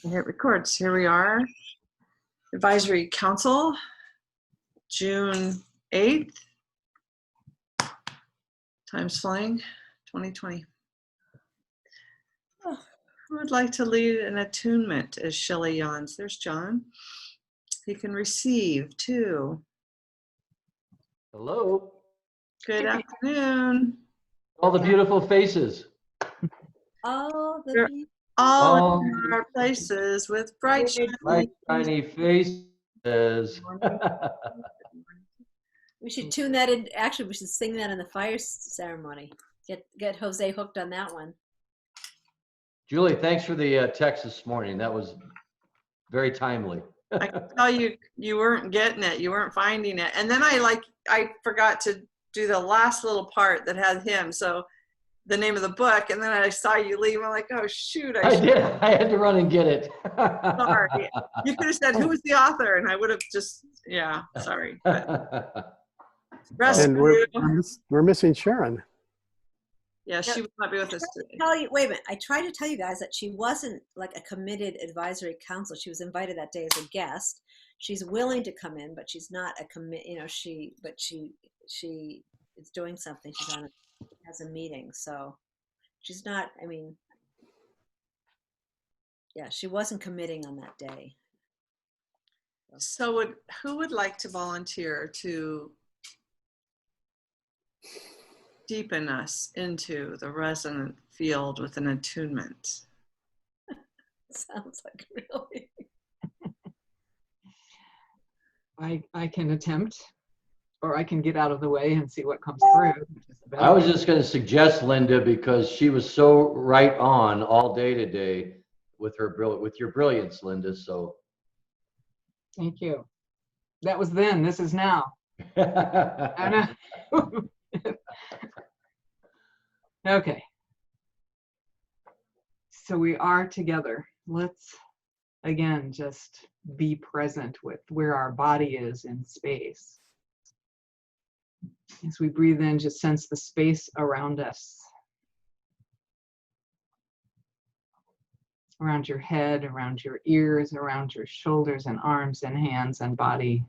It records. Here we are. Advisory Council, June 8th. Time's flying, 2020. Oh, who would like to lead an attunement as Shelley yawns? There's John. He can receive too. Hello. Good afternoon. All the beautiful faces. Oh, We're the all in our places with bright shiny faces. we should tune that in. Actually, we should sing that in the fire ceremony. Get Jose hooked on that one. Julie, thanks for the text this morning. That was very timely. I can tell you weren't getting it. You weren't finding it. And then I forgot to do the last little part that had him. So the name of the book, and then I saw you leave. I'm like, oh shoot! I did. I had to run and get it. Sorry. You could have said who was the author, and I would have just sorry. And we're missing Sharon. Yeah, she would not be with us today. Wait a minute. I tried to tell you guys that she wasn't like a committed advisory council. She was invited that day as a guest. She's willing to come in, but she's not a commit. She is doing something. She's on has a meeting, so she's not. I mean, yeah, she wasn't committing on that day. So who would like to volunteer to deepen us into the resonant field with an attunement? Sounds like really. I can attempt, or I can get out of the way and see what comes through. I was just going to suggest Linda, because she was so right on all day today with your brilliance, Linda. So thank you. That was then. This is now. I know. Okay. So we are together. Let's again just be present with where our body is in space. As we breathe in, just sense the space around us. Around your head, around your ears, around your shoulders and arms and hands and body.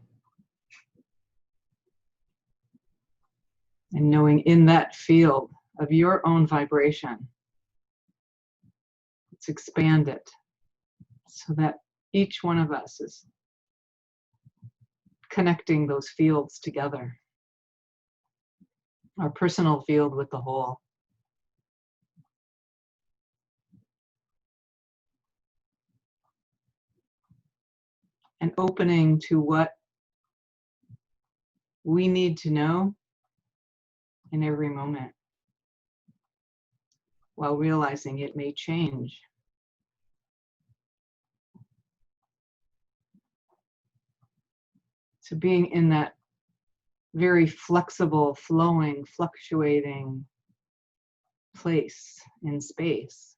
And knowing in that field of your own vibration, let's expand it so that each one of us is connecting those fields together. Our personal field with the whole. And opening to what we need to know in every moment, while realizing it may change. So being in that very flexible, flowing, fluctuating place in space,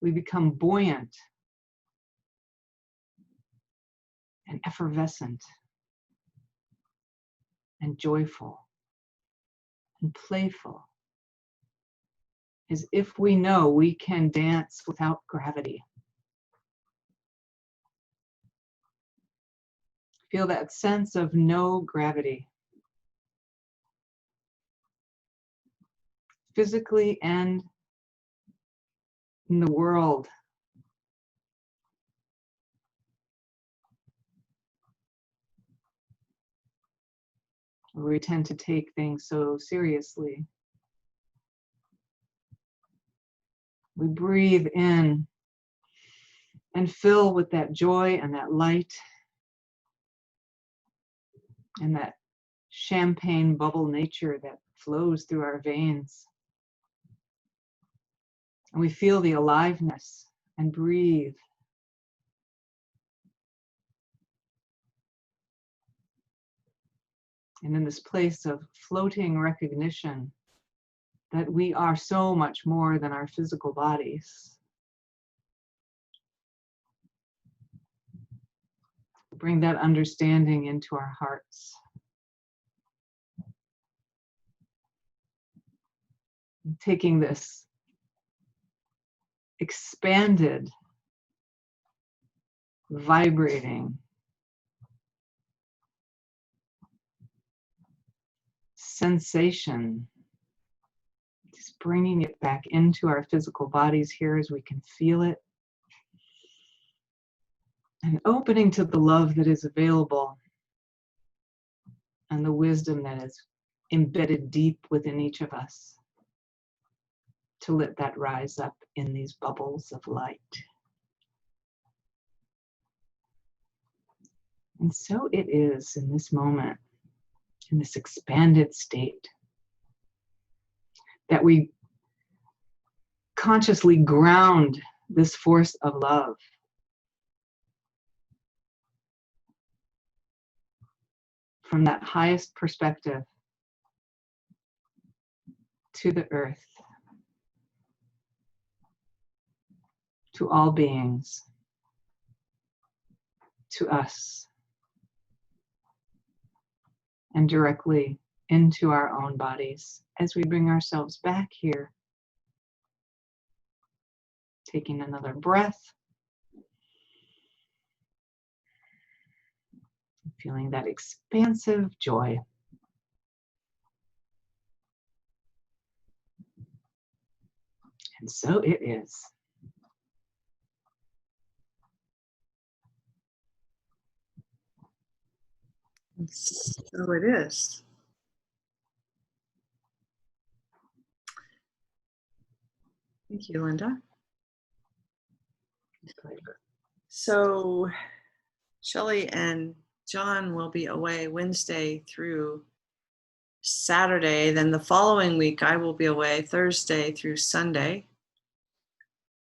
we become buoyant and effervescent and joyful and playful, as if we know we can dance without gravity. Feel that sense of no gravity, physically and in the world. We tend to take things so seriously. We breathe in and fill with that joy and that light and that champagne bubble nature that flows through our veins. And we feel the aliveness and breathe. And in this place of floating recognition that we are so much more than our physical bodies. Bring that understanding into our hearts. And taking this expanded, vibrating sensation, just bringing it back into our physical bodies here as we can feel it, and opening to the love that is available and the wisdom that is embedded deep within each of us, to let that rise up in these bubbles of light. And so it is in this moment, in this expanded state, that we consciously ground this force of love from that highest perspective to the earth, to all beings, to us, and directly into our own bodies as we bring ourselves back here. Taking another breath, feeling that expansive joy. And so it is. So it is. Thank you, Linda. So Shelley and John will be away Wednesday through Saturday. Then the following week, I will be away Thursday through Sunday.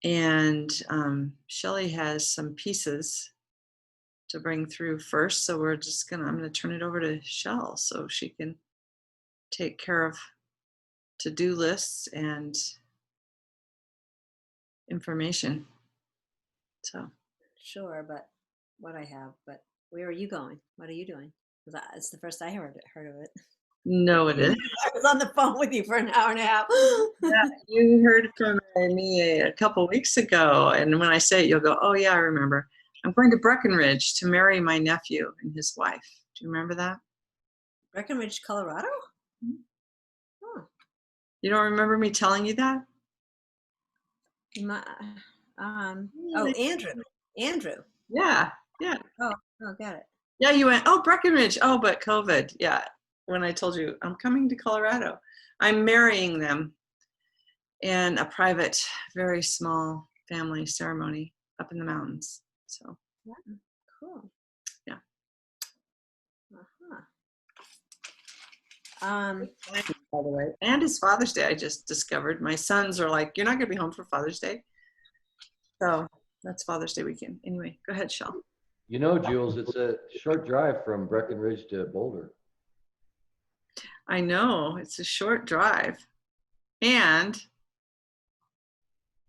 And Shelley has some pieces to bring through first. So I'm gonna turn it over to Shell so she can take care of to-do lists and information. So. Sure, but what I have, but where are you going? What are you doing? Because it's the first I heard of it. No, it is. I was on the phone with you for an hour and a half. Yeah, you heard from me a couple weeks ago, and when I say it, you'll go, "Oh yeah, I remember." I'm going to Breckenridge to marry my nephew and his wife. Do you remember that? Breckenridge, Colorado? Oh, You don't remember me telling you that? my, oh, Really? Andrew. Yeah, Oh, got it. yeah. You went, "Oh, Breckenridge." Oh, but COVID. Yeah. When I told you I'm coming to Colorado, I'm marrying them in a private, very small family ceremony up in the mountains. So. Yeah, cool. Yeah. Uh-huh. By the way, and it's Father's Day. I just discovered my sons are like, "You're not gonna be home for Father's Day," so that's Father's Day weekend. Anyway, go ahead, Shel. You know, Jules, it's a short drive from Breckenridge to Boulder. I know it's a short drive, and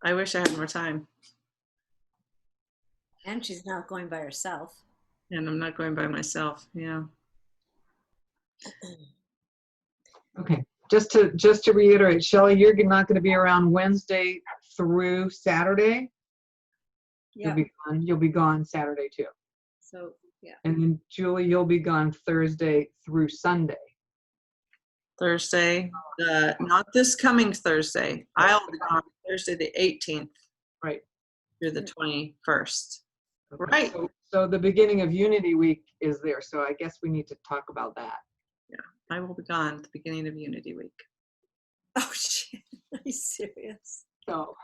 I wish I had more time. And she's not going by herself. And I'm not going by myself. Yeah. Okay, just to reiterate, Shelley, you're not going to be around Wednesday through Saturday. Yeah. You'll be gone Saturday too. So yeah. And then Julie, you'll be gone Thursday through Sunday. Thursday, not this coming Thursday. I'll be gone Thursday the 18th. Right. Through the 21st. Okay. Right. So the beginning of Unity Week is there. So I guess we need to talk about that. Yeah, I will be gone at the beginning of Unity Week. Oh shit! Are you serious? So,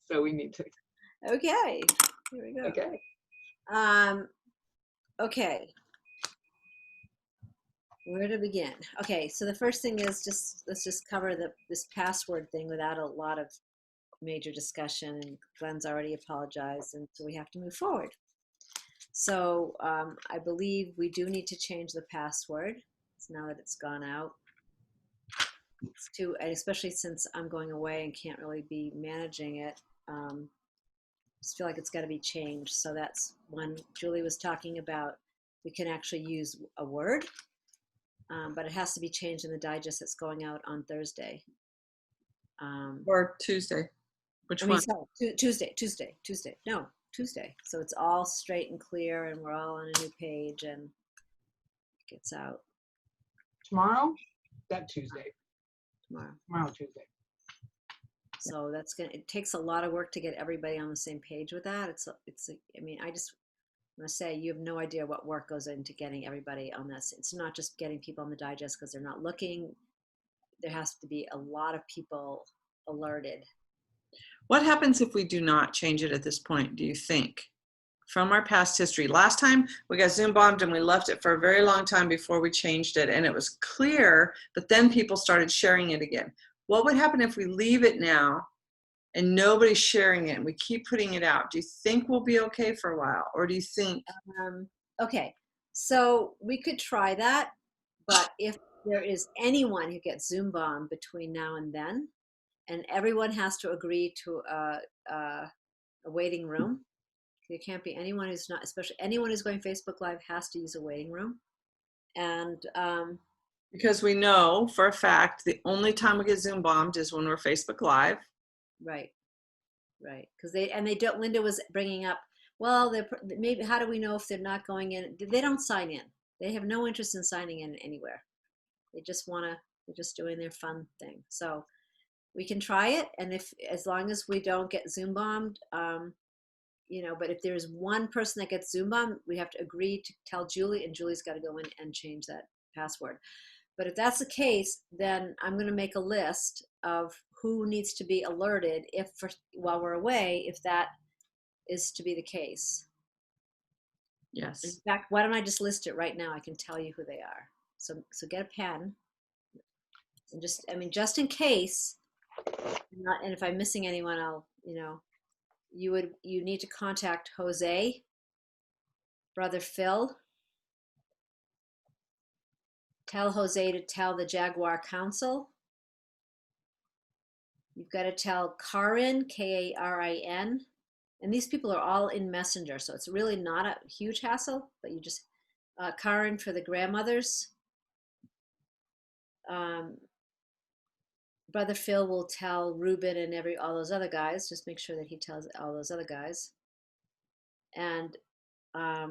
so we need to. Okay. Here we go. Okay. Okay. Where to begin? Okay, so the first thing is let's just cover this password thing without a lot of major discussion, and Glenn's already apologized, and so we have to move forward. So I believe we do need to change the password. So now that it's gone out, and especially since I'm going away and can't really be managing it, just feel like it's got to be changed. So that's when Julie was talking about we can actually use a word, but it has to be changed in the digest that's going out on Thursday. Or Tuesday. Which I mean, one? sorry, Tuesday. No, Tuesday. So it's all straight and clear, and we're all on a new page, and it gets out Tomorrow? That Tuesday. tomorrow. Tomorrow, Tuesday. So it takes a lot of work to get everybody on the same page with that. I mean, I just want to say you have no idea what work goes into getting everybody on this. It's not just getting people on the digest because they're not looking. There has to be a lot of people alerted. What happens if we do not change it at this point, do you think? From our past history. Last time we got Zoom bombed and we left it for a very long time before we changed it, and it was clear, but then people started sharing it again. What would happen if we leave it now and nobody's sharing it and we keep putting it out? Do you think we'll be okay for a while? Or do you think, Okay, so we could try that, but if there is anyone who gets Zoom bombed between now and then, and everyone has to agree to a waiting room, there can't be anyone who's not, especially anyone who's going Facebook Live has to use a waiting room. And because we know for a fact the only time we get Zoom bombed is when we're Facebook Live. right, because they don't. Linda was bringing up, well, they're maybe. How do we know if they're not going in? They don't sign in. They have no interest in signing in anywhere. They just they're just doing their fun thing. So we can try it, and as long as we don't get Zoom bombed, but if there's one person that gets Zoom bombed, we have to agree to tell Julie, and Julie's got to go in and change that password. But if that's the case, then I'm going to make a list of who needs to be alerted while we're away, if that is to be the case. Yes. In fact, why don't I just list it right now? I can tell you who they are. So get a pen, and just in case. And if I'm missing anyone, I'll you need to contact Jose, Brother Phil. Tell Jose to tell the Jaguar Council. You've got to tell Karin, Karin, and these people are all in Messenger, so it's really not a huge hassle, but you just, Karin for the grandmothers. Brother Phil will tell Ruben and all those other guys. Just make sure that he tells all those other guys. And let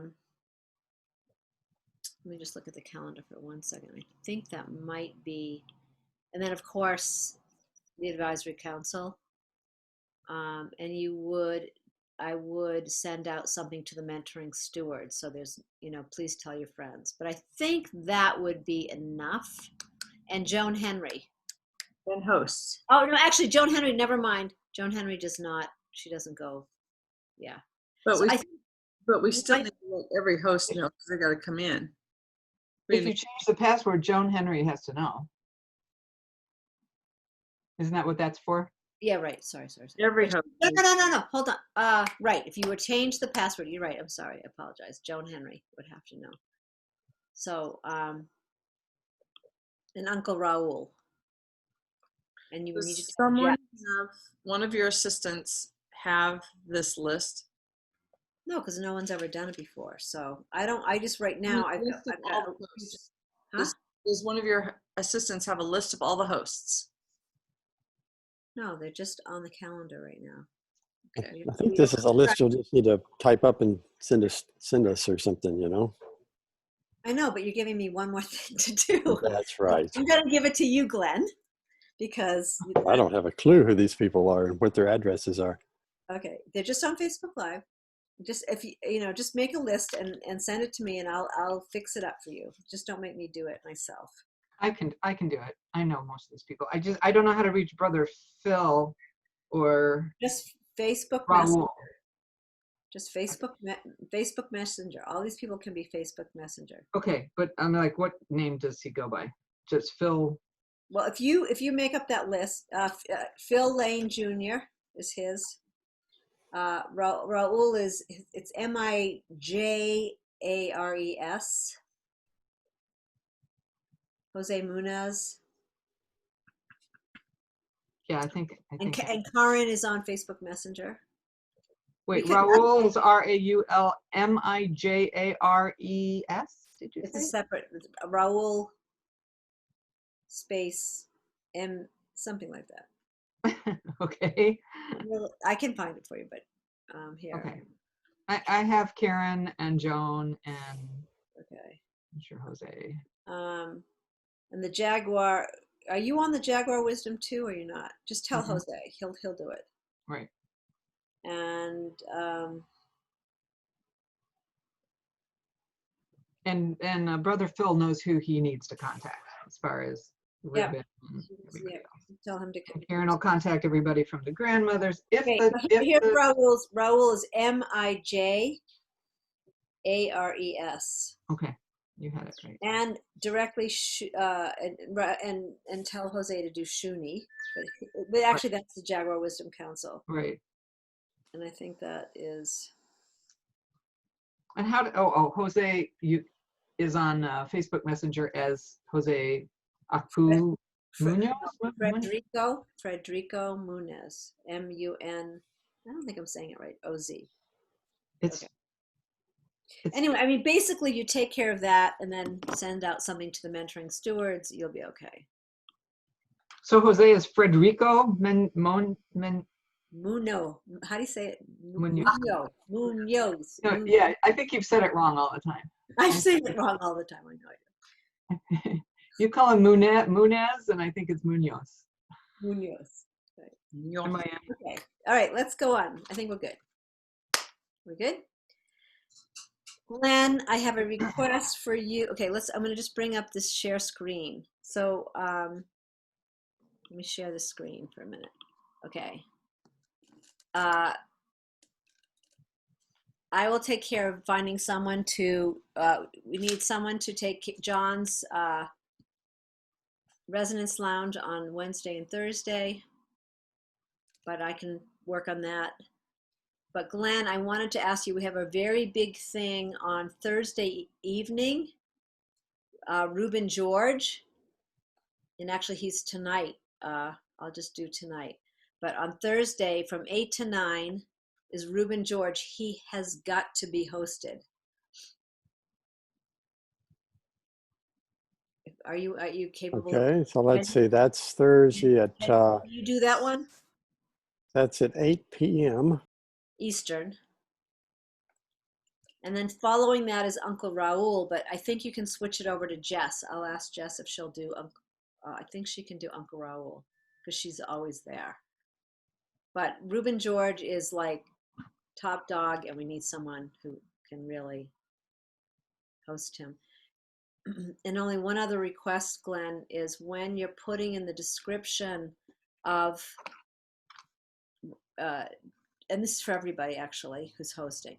me just look at the calendar for 1 second. I think that might be, and then of course the advisory council. And I would send out something to the mentoring stewards. So there's, please tell your friends. But I think that would be enough. And Joan Henry. And hosts. Oh, no, actually, Joan Henry, never mind. Joan Henry does not, she doesn't go. Yeah. But So we still need to let every host know because they got to come in. If you change the password, Joan Henry has to know. Isn't that what that's for? Yeah, right. Sorry. Every host. No. Hold on. Right. If you would change the password, you're right. I'm sorry. I apologize. Joan Henry would have to know. So, and Uncle Raul. And you would need to someone have one of your assistants have this list. No, because no one's ever done it before. So I just right now I've got all the hosts. Huh? Does one of your assistants have a list of all the hosts? No, they're just on the calendar right now. Okay. I think this is a list you'll just need to type up and send us or something, I know, but you're giving me one more thing to do. That's right. I'm going to give it to you, Glenn, because I don't have a clue who these people are and what their addresses are. Okay, they're just on Facebook Live. Just if just make a list and send it to me, and I'll fix it up for you. Just don't make me do it myself. I can do it. I know most of these people. I don't know how to reach Brother Phil or Just Facebook Raul. Messenger. Just Facebook Messenger. All these people can be Facebook Messenger. Okay, but I'm like, what name does he go by? Just Phil. Well, if you make up that list, Phil Lane Jr. is his. Raul it's Mijares. Jose Munez. Yeah, I think. And Karin is on Facebook Messenger. Wait, Raul is Raulmijares. Did you It's say? a separate Raul space M something like that. Okay. Well, I can find it for you, but here. Okay. I have Karen and Joan and Okay. I'm sure Jose. And the Jaguar. Are you on the Jaguar Wisdom too, or you're not? Just tell Mhm. Jose. He'll do it. Right. And And Brother Phil knows who he needs to contact as far as Yeah. Ruben and everybody yeah, else. tell him to. And Karen will contact everybody from the grandmothers. If Okay, the, if here's the, Raul's. Raul is Mijares, okay, you had it right. and directly and tell Jose to do Shuni, but actually that's the Jaguar Wisdom Council, Right. and I think that is. And how, Jose is on Facebook Messenger as Jose Acu Munoz? Frederico Munez, MUN. I don't think I'm saying it right. OZ. It's, Okay. it's Anyway, I mean, basically, you take care of that, and then send out something to the mentoring stewards. You'll be okay. so Jose is Frederico Muno. How do you say it? Munoz. Munoz. No, yeah, I think you've said it wrong all the time. I'm saying it wrong all the time. I know I do. You call him Munez, and I think it's Munoz. Munoz. Right. M-I-N. Okay. All right. Let's go on. I think we're good. We're good. Glenn, I have a request for you. Okay. I'm going to just bring up this share screen. So let me share the screen for a minute. Okay. I will take care of finding someone to, we need someone to take John's Resonance Lounge on Wednesday and Thursday, but I can work on that. But Glenn, I wanted to ask you, we have a very big thing on Thursday evening, Reuben George, and actually he's tonight. I'll just do tonight. But on Thursday from 8 to 9 is Reuben George. He has got to be hosted. Are you capable? Okay, so let's see, that's Thursday at, Can you do that one? that's at 8 p.m. Eastern. And then following that is Uncle Raul, but I think you can switch it over to Jess. I'll ask Jess if she'll do, I think she can do Uncle Raul because she's always there. But Reuben George is like top dog, and we need someone who can really host him. And only one other request, Glenn, is when you're putting in the description of, and this is for everybody actually who's hosting.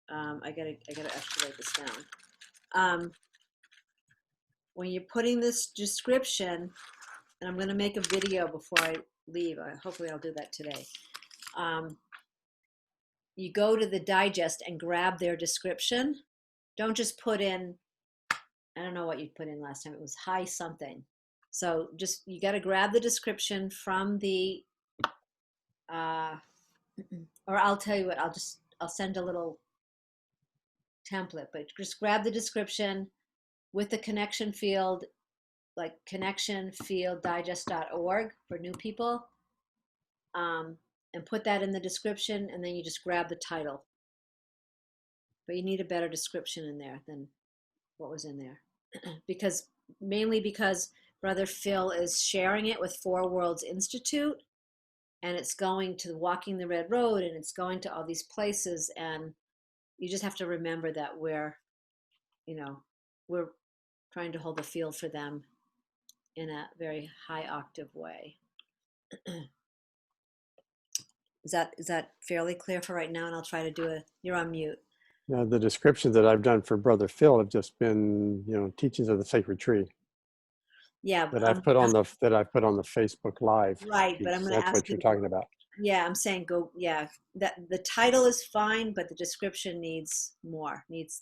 I gotta actually write this down. When you're putting this description, and I'm gonna make a video before I leave. Hopefully I'll do that today. You go to the digest and grab their description. Don't just put in, I don't know what you put in last time. It was hi something. So just, you got to grab the description from the, or I'll tell you what, I'll send a little template, but just grab the description with the connection field, like connectionfielddigest.org for new people, and put that in the description, and then you just grab the title. But you need a better description in there than what was in there. mainly because Brother Phil is sharing it with Four Worlds Institute, and it's going to Walking the Red Road, and it's going to all these places, and you just have to remember that we're trying to hold the field for them in a very high octave way. Is that fairly clear for right now? And I'll try to do you're on mute. Now, the descriptions that I've done for Brother Phil have just been, teachings of the sacred tree Yeah. that I've put on the Facebook Live. Right, but I'm going to ask That's what you. you're talking about. Yeah, I'm saying go. Yeah, that the title is fine, but the description needs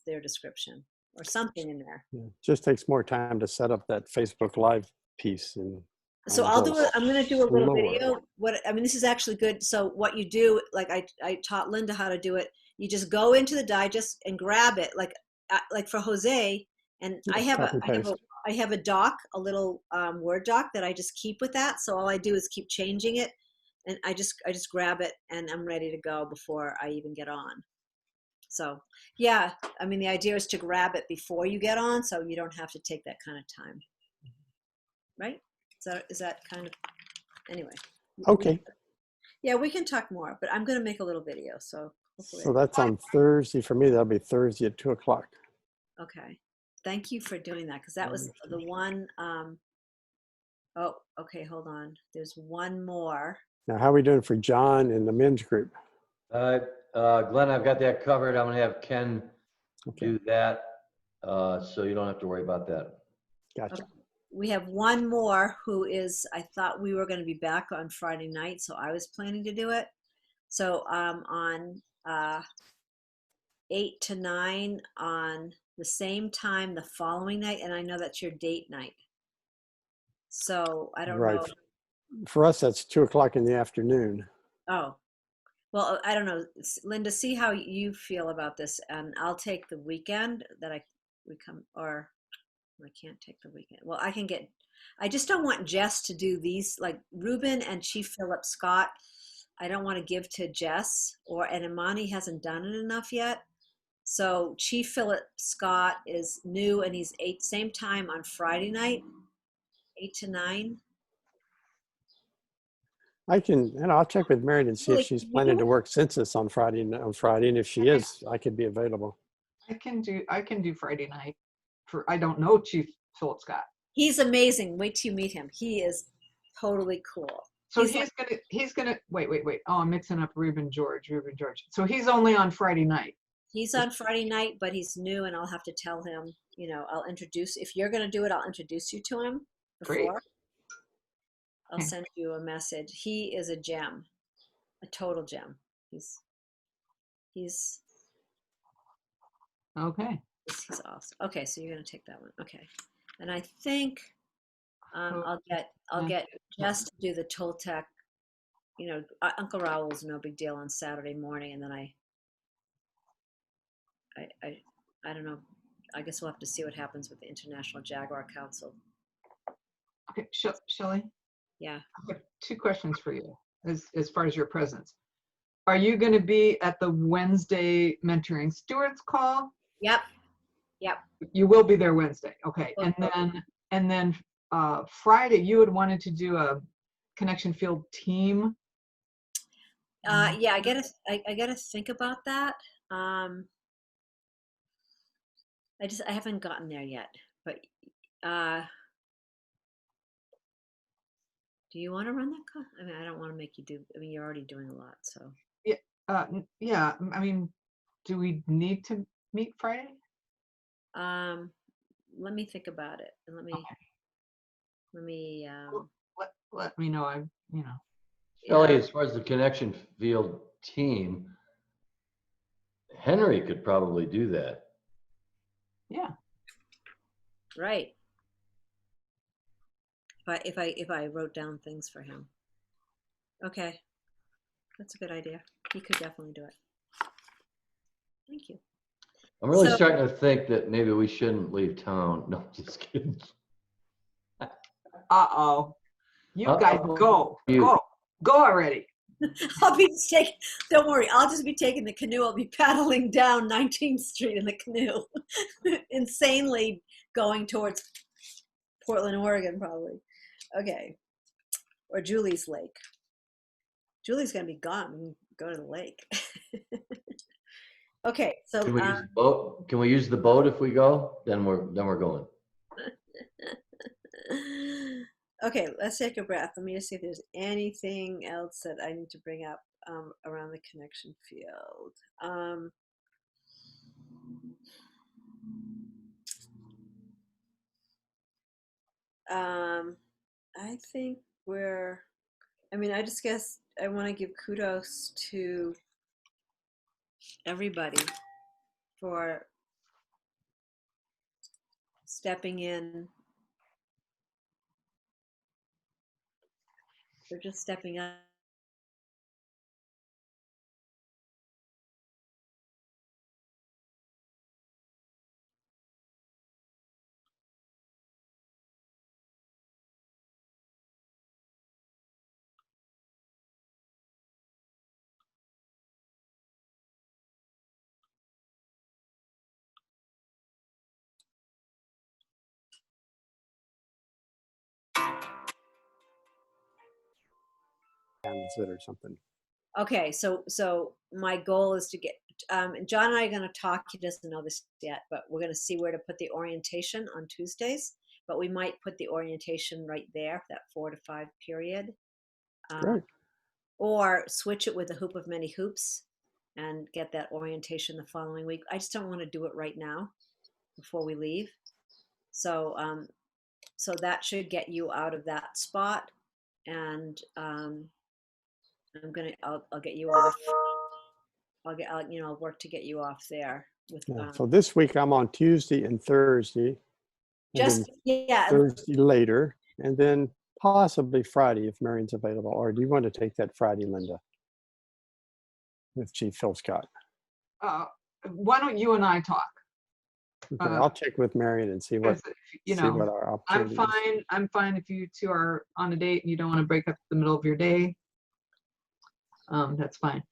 their description or something in there. Yeah. Just takes more time to set up that Facebook Live piece. And So I'm going to do a little video. This is actually good. So what you do, like I taught Linda how to do it. You just go into the digest and grab it, like for Jose. And I have a doc, a little Word doc that I just keep with that. So all I do is keep changing it and I just grab it and I'm ready to go before I even get on. So yeah, I mean, the idea is to grab it before you get on, so you don't have to take that kind of time, right? Is that kind of, anyway. Okay, Yeah, we can talk more, but I'm going to make a little video, so hopefully. so that's on Thursday. For me, that'll be Thursday at 2:00. Okay. Thank you for doing that, because that was the one. Oh, okay, hold on. There's one more. Now, how are we doing for John and the men's group? Glenn, I've got that covered. I'm gonna have Ken Okay, do that, so you don't have to worry about that. gotcha. We have one more who is, I thought we were going to be back on Friday night, so I was planning to do it. So on 8 to 9 on the same time the following night, and I know that's your date night. So I don't Right. know. For us, that's 2:00 in the afternoon. Oh, well, I don't know. Linda, see how you feel about this, and I'll take the weekend that we come, or I can't take the weekend. Well, I just don't want Jess to do these, like Ruben and Chief Philip Scott. I don't want to give to Jess, and Imani hasn't done it enough yet. So Chief Philip Scott is new, and he's same time on Friday night, 8 to 9. I'll check with Mary and see if Really, she's can you planning do to it? work census on Friday, and if she is, I could be available. I can do Friday night. I don't know Chief Philip Scott. He's amazing. Wait till you meet him. He is totally cool. So He's he's gonna wait. Oh, I'm mixing up Reuben George. So he's only on Friday night. He's on Friday night, but he's new, and I'll have to tell him, I'll introduce, if you're going to do it, I'll introduce you to him Great. before. I'll Okay. send you a message. He is a gem, a total gem. He's Okay. he's awesome. Okay, so you're going to take that one. Okay. And I think I'll get Jess to do the Toltec, Uncle Raoul's no big deal on Saturday morning, and then I don't know. I guess we'll have to see what happens with the International Jaguar Council. Okay, Shelley, Yeah. I have 2 questions for you as far as your presence. Are you going to be at the Wednesday mentoring stewards call? Yep. You will be there Wednesday. Okay. Okay. And then Friday, you had wanted to do a connection field team. Yeah, I gotta think about that. I haven't gotten there yet, but do you want to run that call? I mean, I don't want to make you do. I mean, you're already doing a lot, so. Yeah. I mean, do we need to meet Friday? Let me think about it, and let me. Let me know. Shelley, Yeah. as far as the connection field team, Henry could probably do that. Yeah. Right. If I wrote down things for him. Okay, that's a good idea. He could definitely do it. Thank you. I'm really So- starting to think that maybe we shouldn't leave town. No, just kidding. Uh-oh. You Uh-oh. guys go. You. Go already. I'll be taking. Don't worry, I'll just be taking the canoe. I'll be paddling down 19th Street in the canoe, insanely going towards Portland, Oregon, probably. Okay, or Julie's Lake. Julie's gonna be gone. We can go to the lake. Okay, so Can we use the boat? Can we use the boat if we go? Then we're going. okay, let's take a breath. Let me just see if there's anything else that I need to bring up around the connection field. I think I just guess I want to give kudos to everybody for stepping in, for just stepping up handles it or something. Okay, so my goal is to get John and I are going to talk. He doesn't know this yet, but we're going to see where to put the orientation on Tuesdays. But we might put the orientation right there, that 4 to 5 period, Great. or switch it with the hoop of many hoops and get that orientation the following week. I just don't want to do it right now before we leave. So so that should get you out of that spot, and I'll get you off. I'll work to get you off there with Yeah. So this week I'm on Tuesday and Thursday, and just then Thursday later, and then possibly Friday if Marion's available. Or do you want to take that Friday, Linda, with Chief Phil Scott? Why don't you and I talk? Okay, I'll check with Marion and see what Because, you know, our I'm opportunity is. fine. I'm fine if you two are on a date and you don't want to break up the middle of your day. That's fine.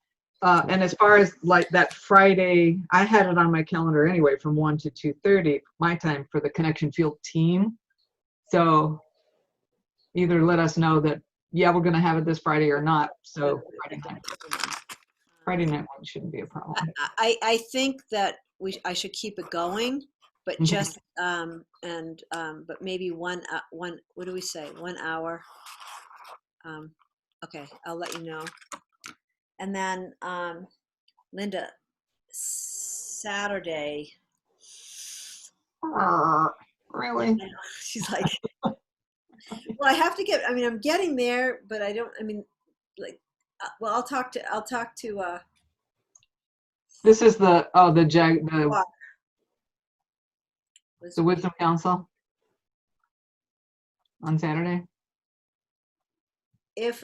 And as far as like that Friday, I had it on my calendar anyway from 1 to 2:30 my time for the Connection Field team. So either let us know that, yeah, we're going to have it this Friday or not. So Friday night one shouldn't be a problem. I think that I should keep it going, but Mhm. just but maybe one what do we say, 1 hour. Okay, I'll let you know. And then Linda, Saturday. Really? She's like, well, I have to get. I mean, I'm getting there, but I don't. I mean, like, well, I'll talk to. This is the Wisdom Council on Saturday.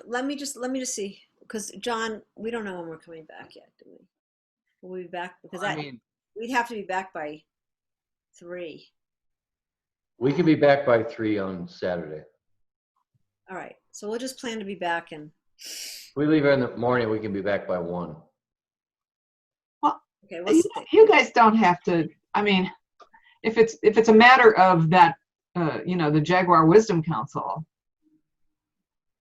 Let me just see, because John, we don't know when we're coming back yet, do we? Will we be back? Because we'd have to be back by 3. We can be back by 3 on Saturday. All right, so we'll just plan to be back, and If we leave in the morning, we can be back by 1. okay, we'll see. You guys don't have to. I mean, if it's a matter of that, the Jaguar Wisdom Council,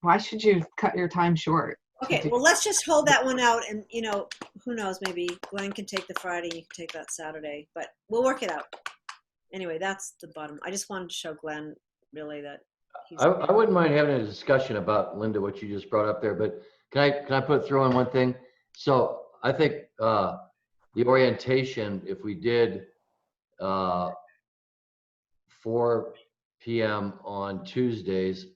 why should you cut your time short? Okay, well, let's just hold that one out, and who knows, maybe Glenn can take the Friday and you can take that Saturday, but we'll work it out. Anyway, that's the bottom. I just wanted to show Glenn really that he's. I wouldn't mind having a discussion about, Linda, what you just brought up there, but can I throw in one thing? So I think the orientation, if we did 4 p.m. on Tuesdays,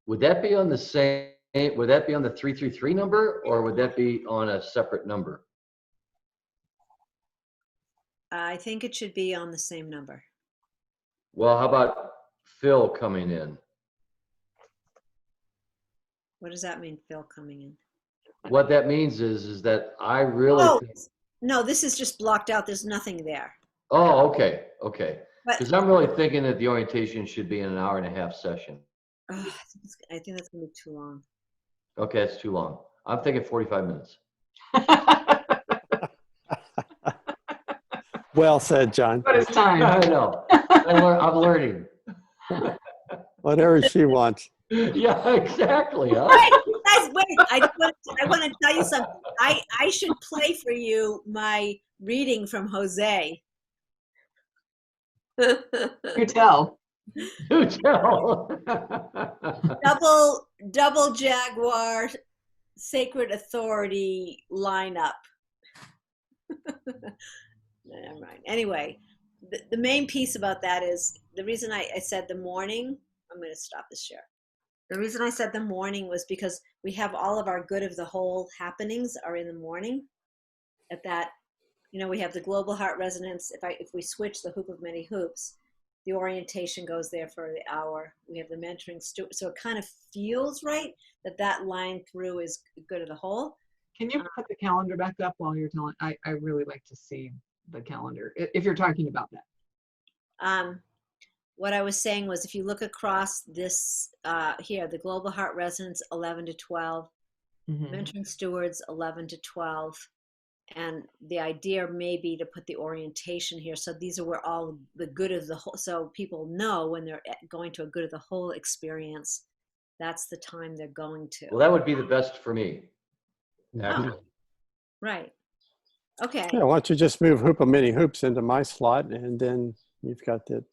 would that be on the 333 number, or would that be on a separate number? I think it should be on the same number. Well, how about Phil coming in? What does that mean, Phil coming in? What that means is that I really think, No, this is just blocked out. There's nothing there. oh, okay. But Because I'm really thinking that the orientation should be an 1.5 hour session. I think that's gonna be too long. Okay, it's too long. I'm thinking 45 minutes. Well said, John. But it's time. I know. I'm learning. Whatever she wants. Yeah, exactly. Huh? Guys, wait! I want to tell you something. I should play for you my reading from Jose. You tell. Do tell. Double Jaguar Sacred Authority lineup. Never mind. Anyway, the main piece about that is the reason I said the morning. I'm going to stop this share. The reason I said the morning was because we have all of our good of the whole happenings are in the morning. At that, we have the Global Heart Resonance. If we switch the Hoop of Many Hoops, the orientation goes there for the hour. We have the mentoring, so it kind of feels right that line through is good of the whole. Can you put the calendar back up while you're telling? I really like to see the calendar if you're talking about that. What I was saying was, if you look across this here, the Global Heart Resonance 11 to 12, Mentoring Stewards 11 to 12, and the idea may be to put the orientation here. So these are where all the good of the whole, so people know when they're going to a good of the whole experience, that's the time they're going to. Well, that would be the best for me, actually. Right. Okay. Yeah, why don't you just move Hoopa Mini Hoops into my slot, and then you've got the,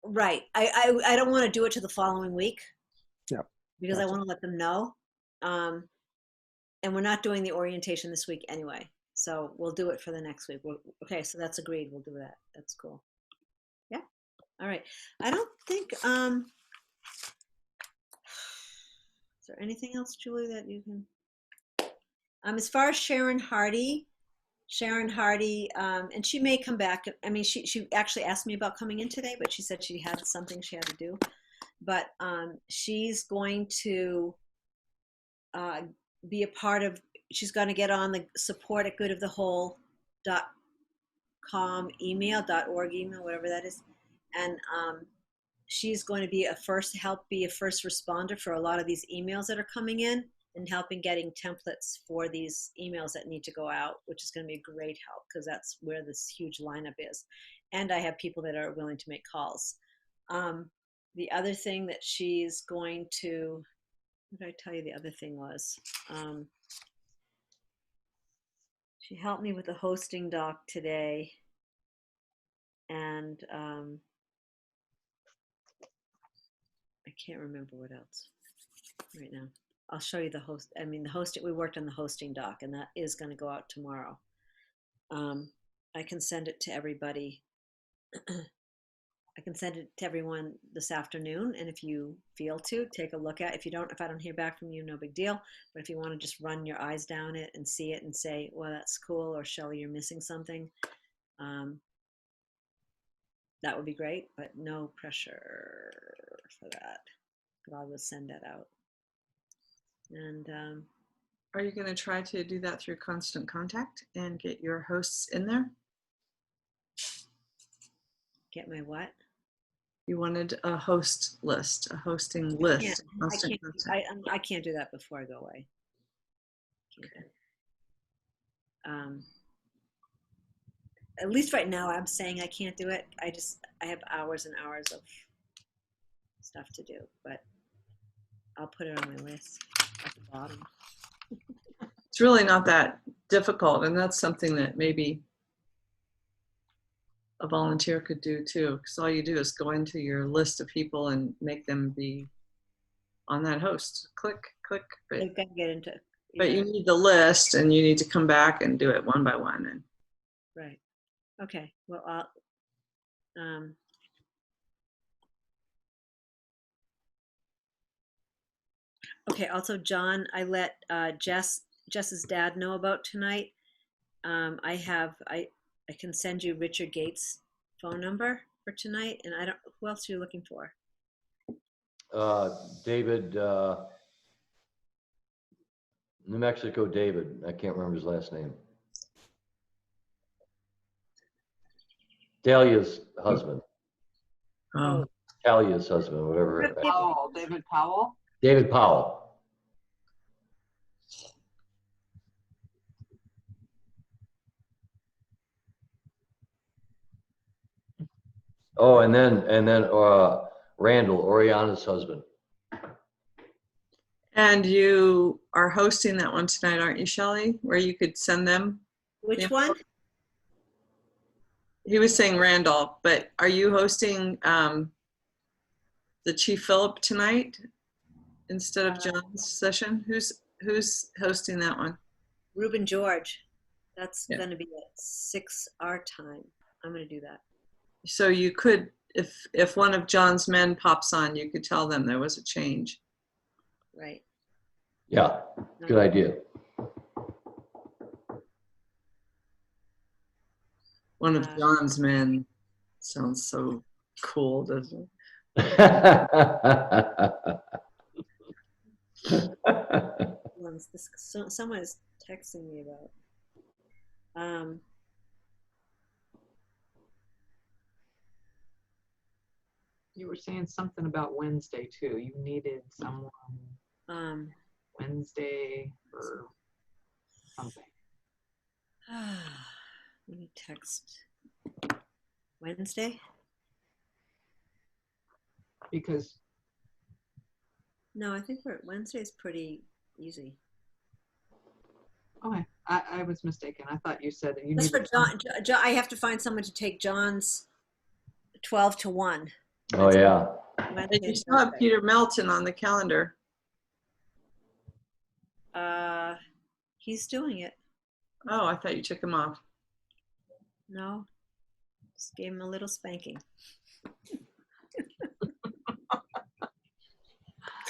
Right. I don't want to do it to the following week. Yeah, Because I gotcha. want to let them know. And we're not doing the orientation this week anyway. So we'll do it for the next week. Okay, so that's agreed. We'll do that. That's cool. Yeah. All right. I don't think is there anything else, Julie, that you can as far as Sharon Hardy, and she may come back. I mean, she actually asked me about coming in today, but she said she had something she had to do. But she's going to be a part of, she's going to get on the support@goodofthewhole.com email, .org email, whatever that is. And she's going to be be a first responder for a lot of these emails that are coming in, and helping getting templates for these emails that need to go out, which is going to be a great help because that's where this huge lineup is. And I have people that are willing to make calls. The other thing that she's going to, what did I tell you the other thing was? She helped me with the hosting doc today. And I can't remember what else right now. I'll show you the we worked on the hosting doc, and that is going to go out tomorrow. I can send it to everybody. I can send it to everyone this afternoon, and if you feel to, take a look at it. If I don't hear back from you, no big deal. But if you want to just run your eyes down it and see it and say, well, that's cool, or Shelley, you're missing something, that would be great, but no pressure for that. But I will send that out. And Are you going to try to do that through Constant Contact and get your hosts in there? get my what? You wanted a host list, a hosting list. I can't do that before I go away. At least right now, I'm saying I can't do it. I have hours and hours of stuff to do, but I'll put it on my list at the bottom. It's really not that difficult, and that's something that maybe a volunteer could do too, because all you do is go into your list of people and make them be on that host. Click, click. They've got to get into. But you need the list, and you need to come back and do it one by one. And right. Okay. Well, I'll. Okay. Also, John, I let Jess's dad know about tonight. I can send you Richard Gates' phone number for tonight, and who else are you looking for? David, New Mexico David. I can't remember his last name. Dahlia's husband. Dahlia's husband, whatever. Powell, David Powell. David Powell. Oh, and then Randall, Oriana's husband. And you are hosting that one tonight, aren't you, Shelley? Where you could send them? Which one? He was saying Randolph, but are you hosting the Chief Phillip tonight instead of John's session? Who's hosting that one? Reuben George. That's going to be at 6 our time. I'm going to do that. So you could, if one of John's men pops on, you could tell them there was a change. Right. Yeah, good idea. One of John's men sounds so cool, doesn't it? Someone is texting me about. You were saying something about Wednesday too. You needed someone Wednesday or something. Let me text. Wednesday? Because No, I think Wednesday's pretty easy. Okay, I was mistaken. I thought you said that you Just for needed. John, I have to find someone to take John's 12 to 1. Oh, yeah. And Wednesday you and still have Thursday. Peter Melton on the calendar. He's doing it. Oh, I thought you took him off. No, just gave him a little spanking.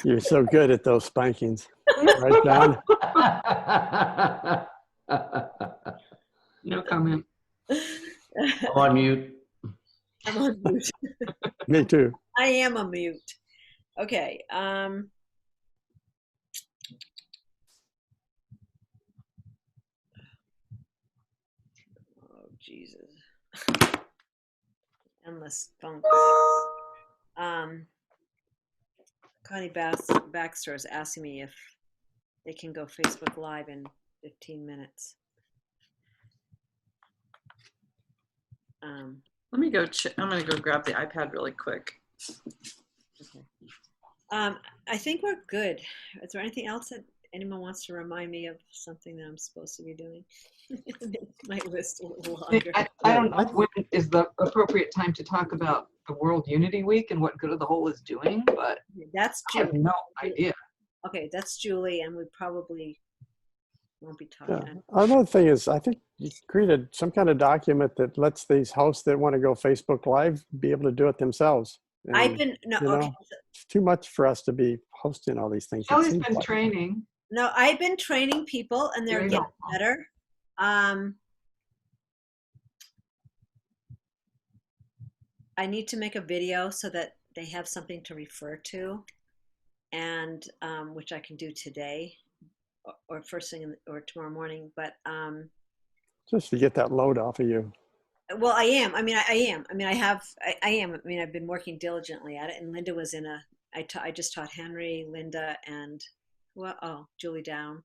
You're so good at those spankings. Right, John? No comment. I'm on mute. I'm on mute. Me too. I am a mute. Okay. Oh, Jesus. Endless phone calls. Connie Baxter is asking me if they can go Facebook Live in 15 minutes. Let me go I'm going to go grab the iPad really quick. Okay. I think we're good. Is there anything else that anyone wants to remind me of something that I'm supposed to be doing? Make my list a little longer. I don't know when is the appropriate time to talk about the World Unity Week and what Good of the Whole is doing, but That's I have Julie. no idea. Okay, that's Julie, and we probably won't be talking. Yeah. Another thing is, I think you created some kind of document that lets these hosts that want to go Facebook Live be able to do it themselves. I've And, been no. you Okay, know, it's too much for us to be hosting all these things. It Kelly's seems been like. training. no, I've been training people, and they're Very getting helpful. better. I need to make a video so that they have something to refer to, and which I can do today or first thing or tomorrow morning. But Just to get that load off of you. well, I am. I mean, I am. I mean, I am. I mean, I've been working diligently at it. And Linda was in a. I just taught Henry, Linda, and Julie Down,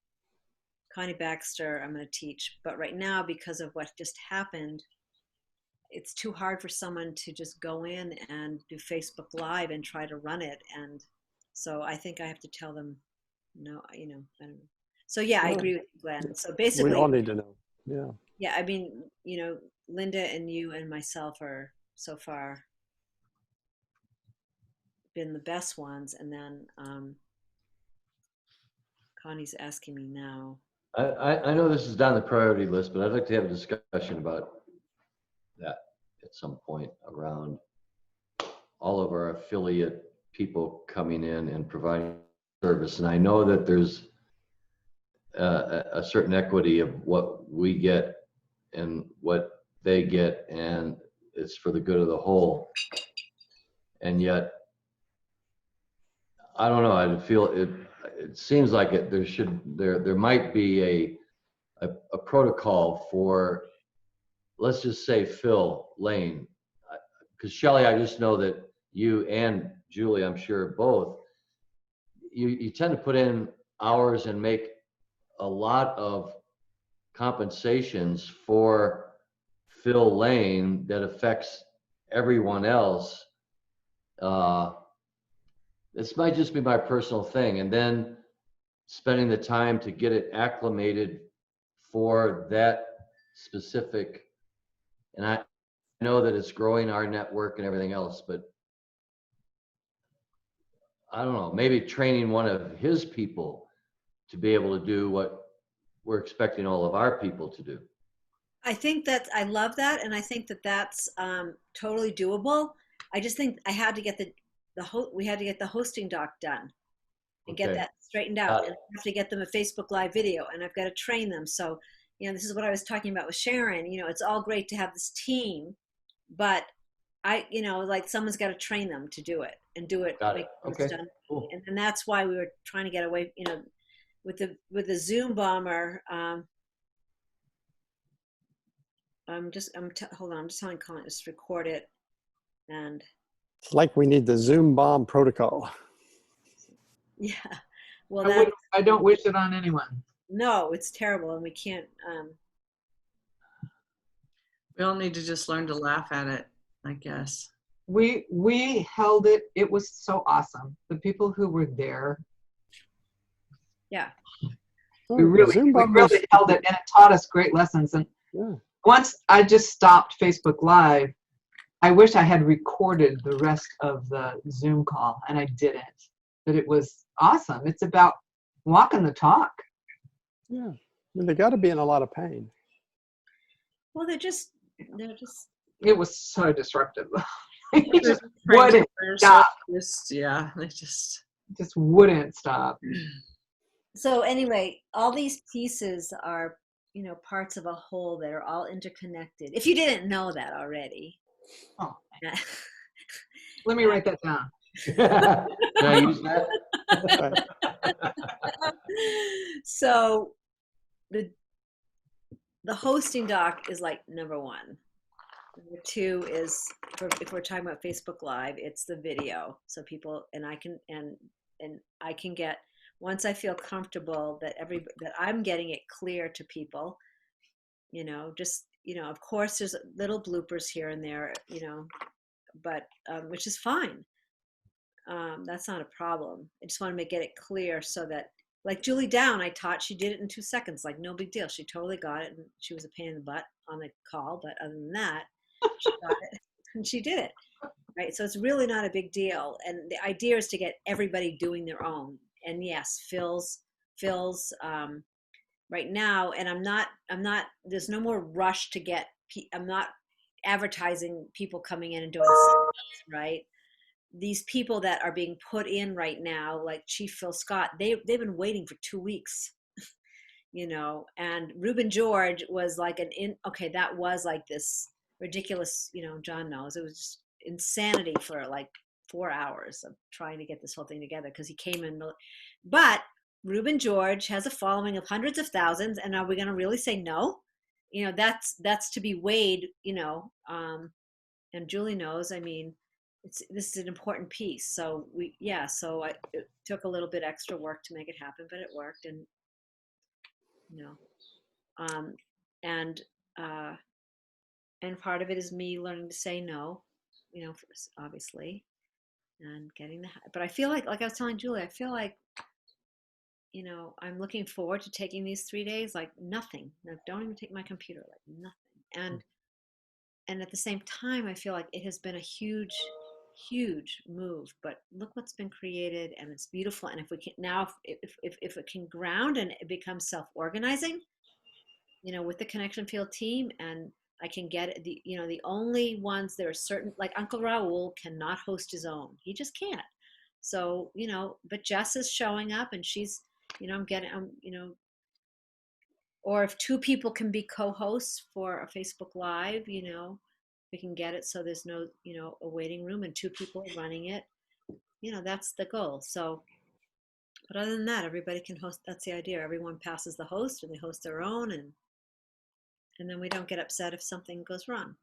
Connie Baxter. I'm going to teach, but right now because of what just happened, it's too hard for someone to just go in and do Facebook Live and try to run it. And so I think I have to tell them, no, I don't know. So yeah, I Well, agree with you, Glenn. So We basically, all need to know. Yeah. yeah, I mean, Linda and you and myself are so far been the best ones. And then Connie's asking me now. I know this is down the priority list, but I'd like to have a discussion about that at some point around all of our affiliate people coming in and providing service. And I know that there's a certain equity of what we get and what they get, and it's for the good of the whole. And yet, I don't know, I feel it seems like there might be a protocol for, let's just say Phil Lane, because Shelley, I just know that you and Julie, I'm sure both, you tend to put in hours and make a lot of compensations for Phil Lane that affects everyone else. This might just be my personal thing, and then spending the time to get it acclimated for that specific, and I know that it's growing our network and everything else, but I don't know, maybe training one of his people to be able to do what we're expecting all of our people to do. I think that I love that, and I think that that's totally doable. I just think I had to get we had to get the hosting doc done and get Okay. that straightened out, and I have to get them a Facebook Live video, and I've got to train them. So, this is what I was talking about with Sharon. It's all great to have this team, but like someone's got to train them to do it and do it. Got it. make sure it's Okay. done. Cool. And that's why we were trying to get away, with the Zoom bomber. Hold on. I'm just telling Colin, just record it. And It's like we need the Zoom bomb protocol. yeah, well, I don't wish it on anyone. no, it's terrible. And we can't, We all need to just learn to laugh at it, I guess. We held it. It was so awesome. The people who were there Yeah. Oh, We the really, Zoom we bomb was- really held it, and it taught us great lessons. And yeah. once I just stopped Facebook Live, I wish I had recorded the rest of the Zoom call, and I didn't. But it was awesome. It's about walking the talk. Yeah. And they got to be in a lot of pain. Well, they're just It was so disruptive. They're It just pranksters, wouldn't stop. yeah, they just. Just wouldn't stop. so anyway, all these pieces are, parts of a whole that are all interconnected. If you didn't know that already. Oh. Let me write that down. Can I use that? So the hosting doc is like number one. Number two is if we're talking about Facebook Live, it's the video. So people and I can get, once I feel comfortable that that I'm getting it clear to people, of course there's little bloopers here and there, but which is fine. That's not a problem. I just want to get it clear so that, like Julie Down, I taught, she did it in 2 seconds, like no big deal. She totally got it, and she was a pain in the butt on the call, but other than that, she got it and she did it. Right, so it's really not a big deal, and the idea is to get everybody doing their own. And yes, Phil's right now, and I'm not. There's no more rush to get. I'm not advertising people coming in and doing stuff, right. These people that are being put in right now, like Chief Phil Scott, they've been waiting for 2 weeks, and Reuben George was like that was like this ridiculous, John knows, it was just insanity for like 4 hours of trying to get this whole thing together because he came in. But Reuben George has a following of hundreds of thousands, and are we going to really say no? That's to be weighed, and Julie knows, I mean, this is an important piece. So it took a little bit extra work to make it happen, but it worked. And and part of it is me learning to say no, obviously, and getting but I feel like I was telling Julie, I feel like, I'm looking forward to taking these 3 days, like nothing. No, don't even take my computer, like nothing. And at the same time, I feel like it has been a huge move, but look what's been created, and it's beautiful. And if we can now, if it can ground and it becomes self-organizing, with the Connection Field team, and I can get it, the only ones, there are certain, like Uncle Raul cannot host his own. He just can't. So, but Jess is showing up, and she's, or if 2 people can be co-hosts for a Facebook Live, we can get it so there's no, a waiting room and 2 people running it. That's the goal. So, but other than that, everybody can host. That's the idea. Everyone passes the host, and they host their own, and then we don't get upset if something goes wrong.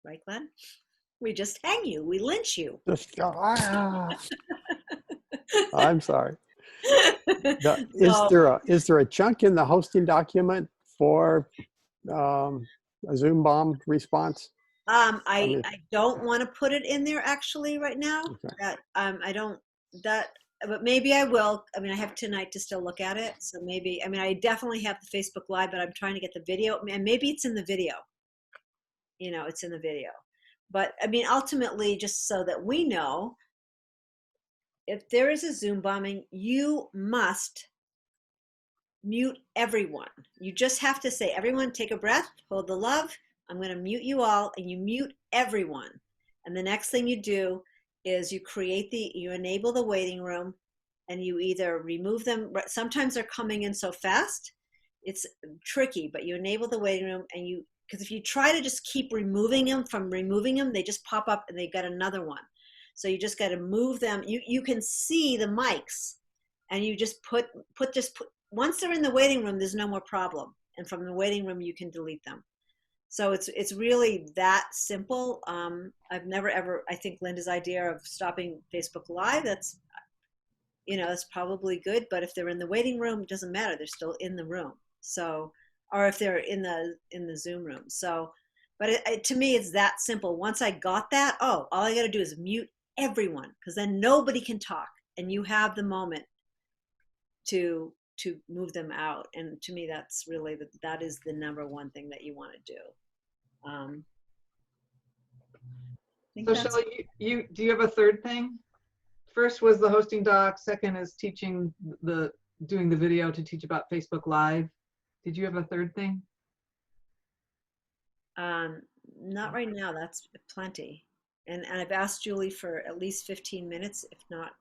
Right, Glenn? We just hang you. We lynch you. Just go, I'm sorry. Now, is there a chunk in the hosting document for a Zoom bomb response? I don't want to put it in there actually right now. Okay. That I don't but maybe I will. I mean, I have tonight to still look at it, so maybe. I mean, I definitely have the Facebook Live, but I'm trying to get the video, and maybe it's in the video. It's in the video. But I mean, ultimately, just so that we know, if there is a Zoom bombing, you must mute everyone. You just have to say, everyone take a breath, hold the love. I'm going to mute you all, and you mute everyone. And the next thing you do is you enable the waiting room, and you either remove them. Sometimes they're coming in so fast, it's tricky, but you enable the waiting room, and because if you try to just keep removing them, they just pop up and they've got another one. So you just got to move them. You can see the mics, and you just put once they're in the waiting room, there's no more problem. And from the waiting room, you can delete them. So it's really that simple. I've never ever, I think Linda's idea of stopping Facebook Live, that's probably good. But if they're in the waiting room, it doesn't matter. They're still in the room. So, or if they're in the Zoom room. So, but to me, it's that simple. Once I got that, all I got to do is mute everyone, because then nobody can talk, and you have the moment to to move them out. And to me, that's really that is the number one thing that you want to do. I think So that's- Shelley, do you have a third thing? First was the hosting doc. Second is doing the video to teach about Facebook Live. Did you have a third thing? Not right now. That's plenty. And I've asked Julie for at least 15 minutes, if not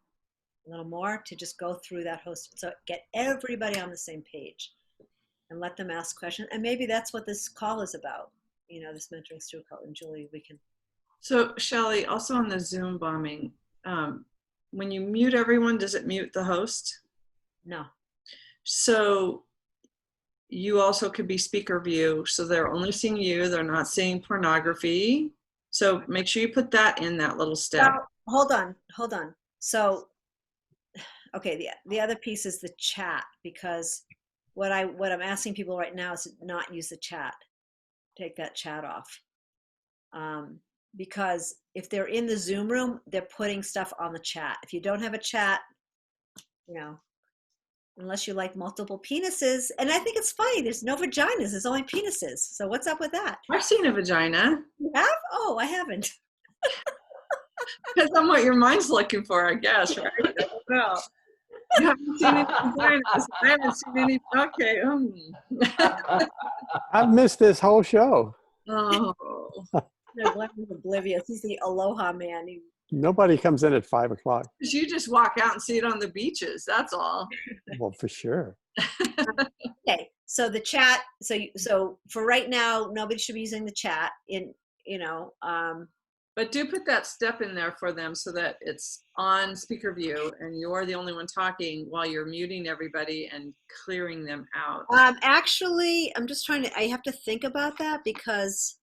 a little more, to just go through that host. So get everybody on the same page and let them ask questions. And maybe that's what this call is about. This mentoring student call. And Julie, we can. So Shelley, also on the Zoom bombing, when you mute everyone, does it mute the host? No. So you also could be speaker view. So they're only seeing you. They're not seeing pornography. So make sure you put that in that little step. Now, hold on. So, okay, the other piece is the chat, because what I'm asking people right now is to not use the chat. Take that chat off. Because if they're in the Zoom room, they're putting stuff on the chat. If you don't have a chat, unless you like multiple penises, and I think it's funny, there's no vaginas, there's only penises. So what's up with that? I've seen a vagina. You have? Oh, I haven't. Depends on what your mind's looking for, I guess, right? I don't know. You haven't seen any vaginas. I haven't seen any. Okay. I've missed this whole show. Oh. No, Glenn is oblivious. He's the aloha man. Nobody comes in at 5 o'clock. Because you just walk out and see it on the beaches. That's all. Well, for sure. Okay, so the chat. So for right now, nobody should be using the chat. But do put that step in there for them so that it's on speaker view and you're the only one talking while you're muting everybody and clearing them out. Actually, I'm just I have to think about that, because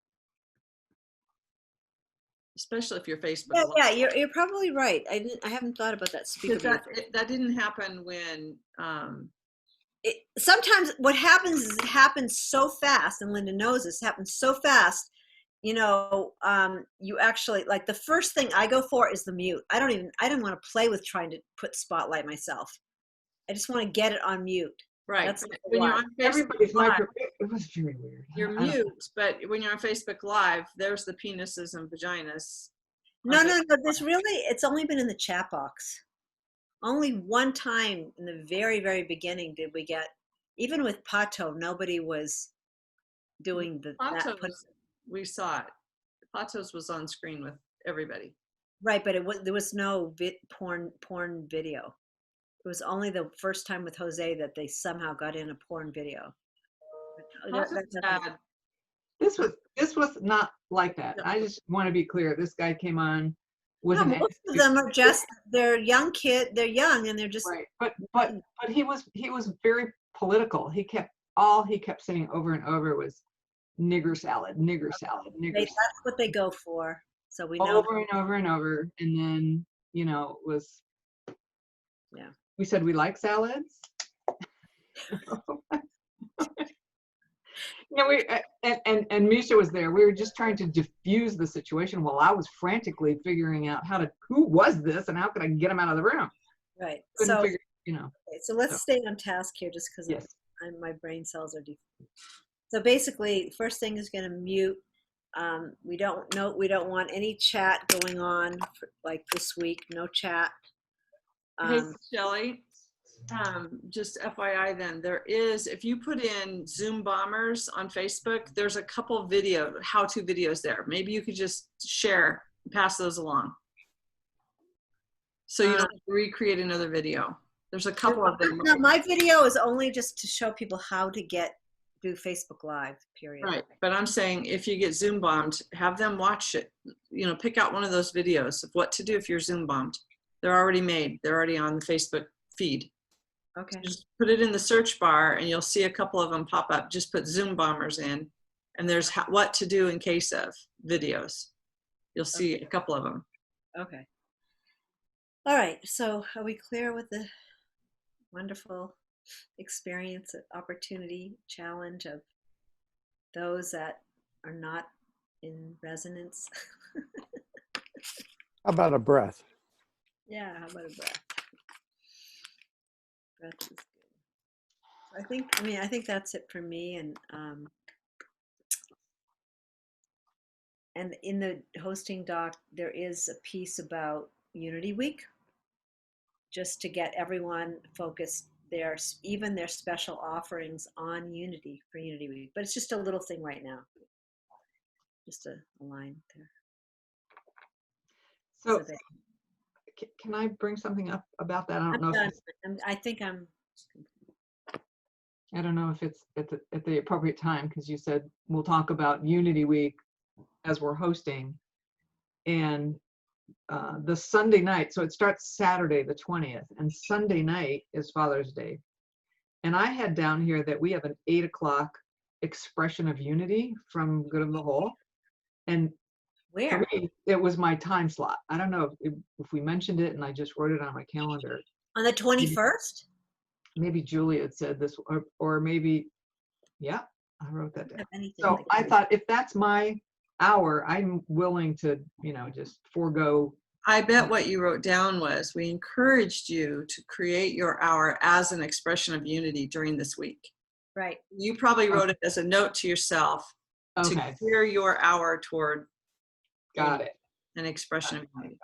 Especially if you're Facebook. yeah, you're probably right. I haven't thought about that speaker view. That didn't happen when Sometimes what happens is it happens so fast, and Linda knows this, happens so fast. You actually, like, the first thing I go for is the mute. I don't want to play with trying to put spotlight myself. I just want to get it on mute. right. That's When you're on Facebook Everybody's Live, it was very weird. you're I don't- mute, but when you're on Facebook Live, there's the penises and vaginas. No. It's only been in the chat box. Only one time in the very, very beginning did we get, even with Pato, nobody was doing that. Patos, we saw it. Patos was on screen with everybody. Right, but there was no porn video. It was only the first time with Jose that they somehow got in a porn video. This was not like that. I just want to be clear. This guy came on with No, an most of them are just, they're young and they're just right, but he was very political. He kept saying over and over was nigger salad, nigger salad, nigger salad. That's what they go for. So we know. Over and over and over, and then was. Yeah. We said we like salads. And Misha was there. We were just trying to diffuse the situation while I was frantically figuring out who was this and how could I get him out of the room. Right. Couldn't figure, Okay, so let's stay on task here, just because Yes. my brain cells are deep. So basically, first thing is going to mute. We don't want any chat going on like this week. No chat. Hey, Shelley, just FYI then, there is, if you put in Zoom bombers on Facebook, there's a couple how-to videos there. Maybe you could just pass those along. So you don't have to recreate another video. There's a couple of them. No, my video is only just to show people how to do Facebook Live, period. Right, but I'm saying if you get Zoom bombed, have them watch it. Pick out one of those videos of what to do if you're Zoom bombed. They're already made. They're already on the Facebook feed. Okay. So just put it in the search bar and you'll see a couple of them pop up. Just put Zoom bombers in and there's what to do in case of videos. You'll see a couple of them. Okay. All right. So are we clear with the wonderful experience, opportunity, challenge of those that are not in resonance? How about a breath? Yeah, how about a breath? Breath is good. I think that's it for me. And in the hosting doc, there is a piece about Unity Week, just to get everyone focused even their special offerings on Unity for Unity Week. But it's just a little thing right now. Just a line there. So that- can I bring something up about that? I I'm don't know. done. If I don't know if it's at the appropriate time, because you said we'll talk about Unity Week as we're hosting, and the Sunday night. So it starts Saturday the 20th, and Sunday night is Father's Day. And I had down here that we have an 8 o'clock expression of unity from Good of the Whole, and for Where? me, it was my time slot. I don't know if we mentioned it, and I just wrote it on my calendar. On the 21st? Maybe Julia had said this, or maybe, yeah, I wrote that down. Have anything So like I that. thought, if that's my hour, I'm willing to, just forego. I bet what you wrote down was, we encouraged you to create your hour as an expression of unity during this week. Right. You probably wrote it as a note to yourself Okay, to gear your hour toward got it. an expression of unity.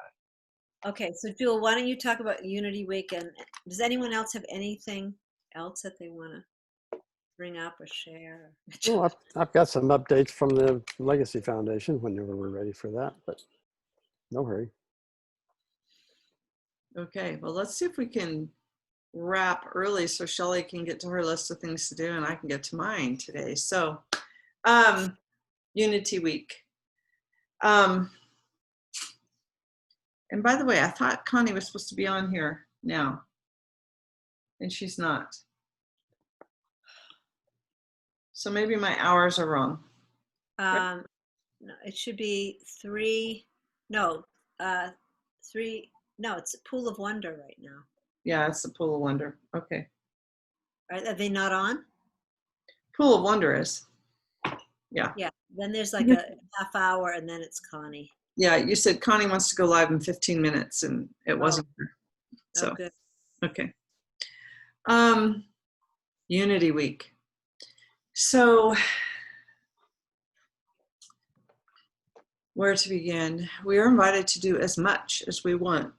Okay, so Jewel, why don't you talk about Unity Week, and does anyone else have anything else that they want to bring up or share? Well, I've got some updates from the Legacy Foundation whenever we're ready for that, but no hurry. Okay, well, let's see if we can wrap early so Shelley can get to her list of things to do and I can get to mine today. So, Unity Week. And by the way, I thought Connie was supposed to be on here now, and she's not. So maybe my hours are wrong. No, it should be 3. No, 3. No, it's Pool of Wonder right now. Yeah, it's the Pool of Wonder. Okay. Are they not on? Pool of Wonder is. Yeah. Yeah. Then there's like a half hour, and then it's Connie. Yeah, you said Connie wants to go live in 15 minutes, and it wasn't her. So, good. okay. Unity Week. So, where to begin? We are invited to do as much as we want.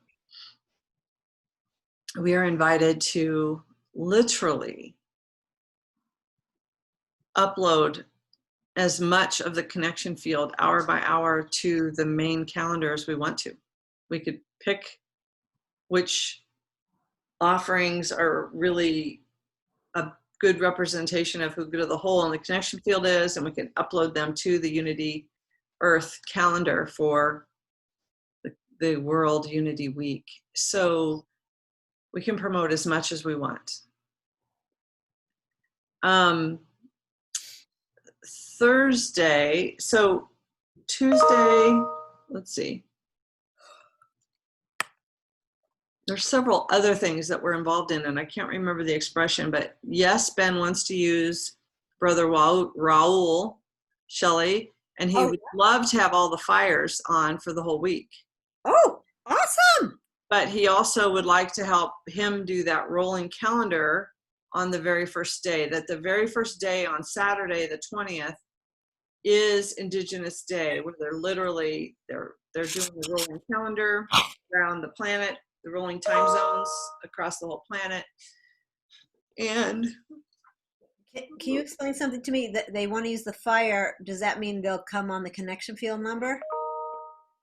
We are invited to literally upload as much of the connection field hour by hour to the main calendar as we want to. We could pick which offerings are really a good representation of who Good of the Whole and the connection field is, and we can upload them to the Unity Earth calendar for the World Unity Week. So we can promote as much as we want. Thursday, so Tuesday, let's see. There's several other things that we're involved in, and I can't remember the expression, but yes, Ben wants to use Brother Raul, Shelley, and he would love to have all the fires on for the whole week. Oh, awesome. But he also would like to help him do that rolling calendar on the very first day, that the very first day on Saturday, the 20th, is Indigenous Day, where they're literally, they're doing the rolling calendar around the planet, the rolling time zones across the whole planet. And can you explain something to me? That they want to use the fire, does that mean they'll come on the connection field number?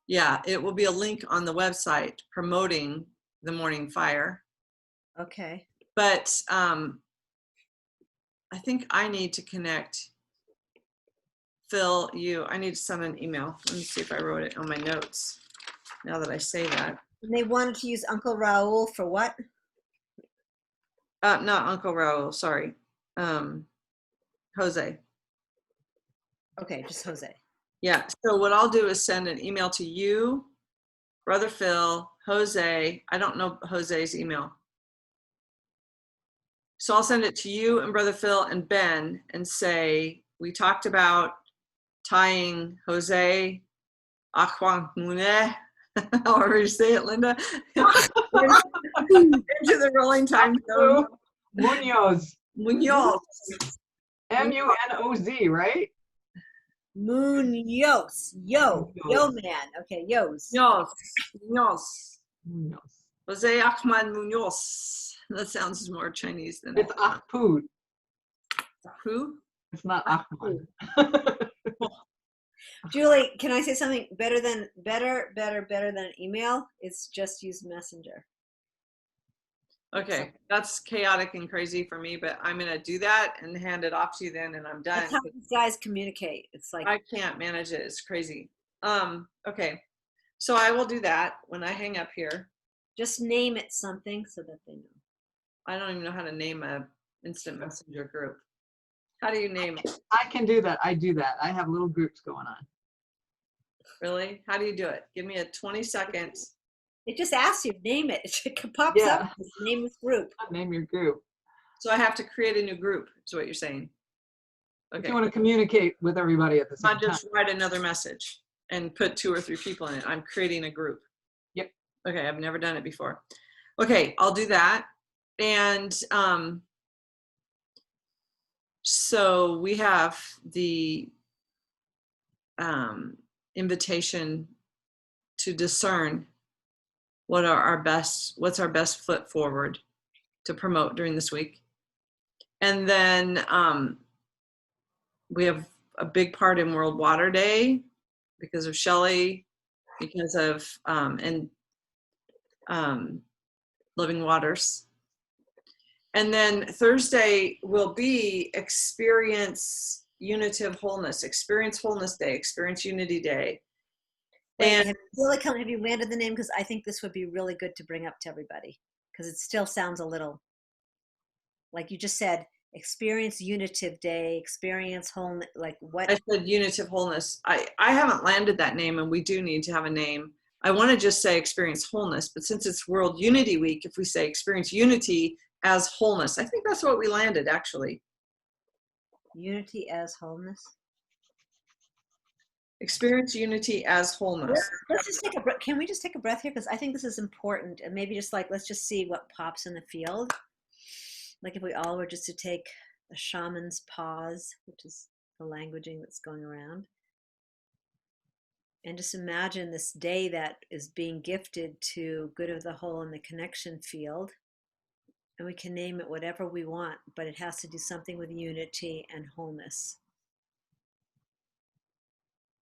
yeah, it will be a link on the website promoting the morning fire. Okay. But I think I need to connect Phil, I need to send an email. Let me see if I wrote it on my notes now that I say that. And they wanted to use Uncle Raul for what? Not Uncle Raul, sorry. Jose. Okay, just Jose. Yeah, so what I'll do is send an email to you, Brother Phil, Jose. I don't know Jose's email. So I'll send it to you and Brother Phil and Ben and say, we talked about tying Jose Aquamune, however you say it, Linda, into the rolling time zone. Munoz. Munoz. Munoz, right? Munoz. Yo man. Okay, Yos. Munoz. Munoz. Jose Ahmad Munoz. That sounds more Chinese than It's Ahpud. who? It's not Ahmad. Julie, can I say something better than an email? It's just use Messenger. Okay, that's chaotic and crazy for me, but I'm gonna do that and hand it off to you then, and I'm done. That's how these guys communicate. It's like I can't manage it. It's crazy. Okay, so I will do that when I hang up here. just name it something so that they know. I don't even know how to name a instant messenger group. How do you name it? I can do that. I do that. I have little groups going on. Really? How do you do it? Give me a 20 seconds. It just asks you, name it. It pops Yeah. up. Name this group. Name your group. So I have to create a new group, is what you're saying. If Okay. you want to communicate with everybody at the same Not time. just write another message and put 2 or 3 people in it. I'm creating a group. Yep. Okay, I've never done it before. Okay, I'll do that. And so we have the invitation to discern what's our best foot forward to promote during this week. And then we have a big part in World Water Day because of Shelley, because of Living Waters. And then Thursday will be Experience Unitive Wholeness, Experience Wholeness Day, Experience Unity Day. Wait, And have you landed the name? Because I think this would be really good to bring up to everybody. Because it still sounds a little, like you just said, Experience Unitive Day, Experience Wholeness, like what? I said Unitive Wholeness. I haven't landed that name, and we do need to have a name. I want to just say Experience Wholeness, but since it's World Unity Week, if we say Experience Unity as Wholeness, I think that's what we landed, actually. Unity as Wholeness. Experience Unity as Wholeness. Let's just take a breath. Can we just take a breath here? Because I think this is important. And maybe just like, let's just see what pops in the field. Like if we all were just to take a shaman's pause, which is the languaging that's going around. And just imagine this day that is being gifted to good of the whole in the connection field. And we can name it whatever we want, but it has to do something with unity and wholeness.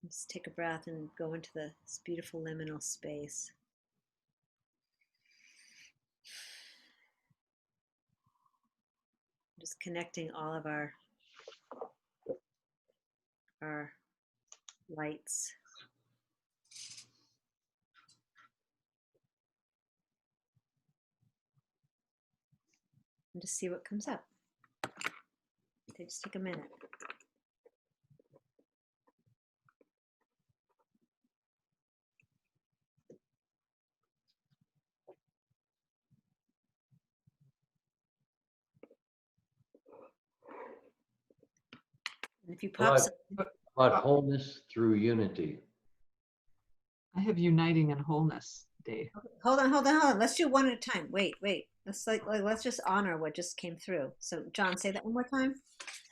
Just take a breath and go into this beautiful liminal space. Just connecting all of our lights. And just see what comes up. Just take a minute. And if you pop About wholeness through unity. I have Uniting and Wholeness Day. hold on. Let's do one at a time. Wait. Let's let's just honor what just came through. So John, say that one more time.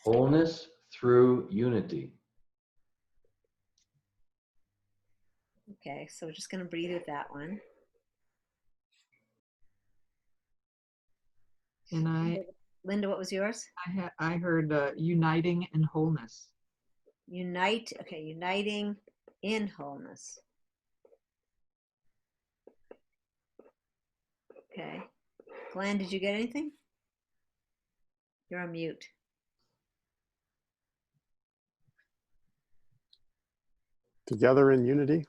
Wholeness through unity. Okay, so we're just gonna breathe with that one. And Linda, what was yours? I heard Uniting and Wholeness. Unite. Okay, uniting in wholeness. Okay. Glenn, did you get anything? You're on mute. Together in unity.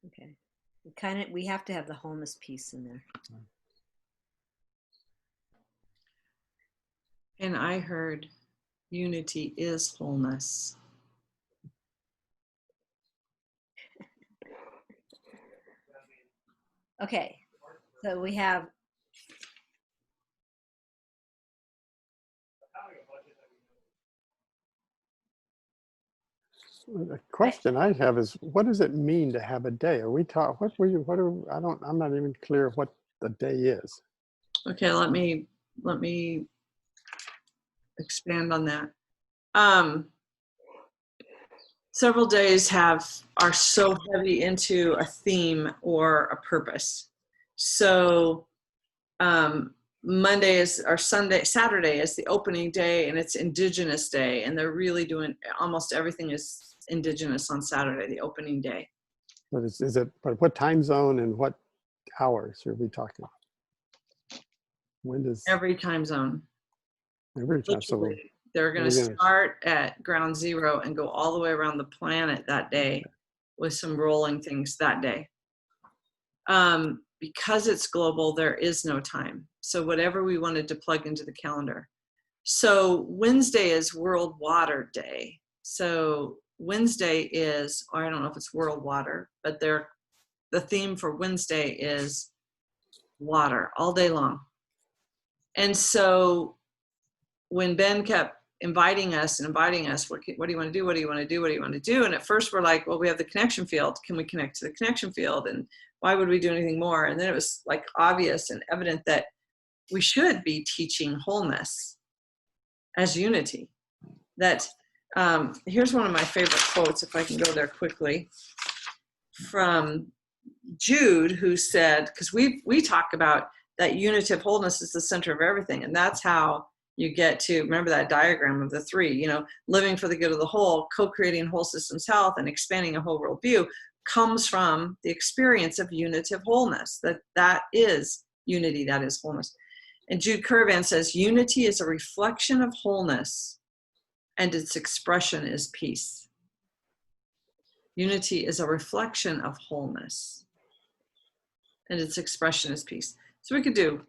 Okay. We have to have the wholeness piece in there. And I heard unity is wholeness. Okay. So we have The question I have is, what does it mean to have a day? Are we taught, I'm not even clear what the day is. Okay, let me expand on that. Several days are so heavy into a theme or a purpose. So Monday is, or Saturday is the opening day, and it's Indigenous Day, and they're really doing almost everything is Indigenous on Saturday, the opening day. But but what time zone and what hours are we talking? When does Every time zone. every time? So Literally, they're going to we're gonna- start at ground zero and go all the way around the planet that day with some rolling things that day. Because it's global, there is no time. So whatever we wanted to plug into the calendar. So Wednesday is World Water Day. So Wednesday is, or I don't know if it's World Water, but the theme for Wednesday is water all day long. And so when Ben kept inviting us, what do you want to do? What do you want to do? What do you want to do? And at first we're like, well, we have the connection field. Can we connect to the connection field? And why would we do anything more? And then it was like obvious and evident that we should be teaching wholeness as unity. That here's one of my favorite quotes, if I can go there quickly, from Jude, who said, because we talk about that unitive wholeness is the center of everything, and that's how you get to, remember that diagram of the three, living for the good of the whole, co-creating whole systems health, and expanding a whole world view comes from the experience of unitive wholeness. That is unity, that is wholeness. And Jude Currivan says, unity is a reflection of wholeness, and its expression is peace. Unity is a reflection of wholeness, and its expression is peace. So we could do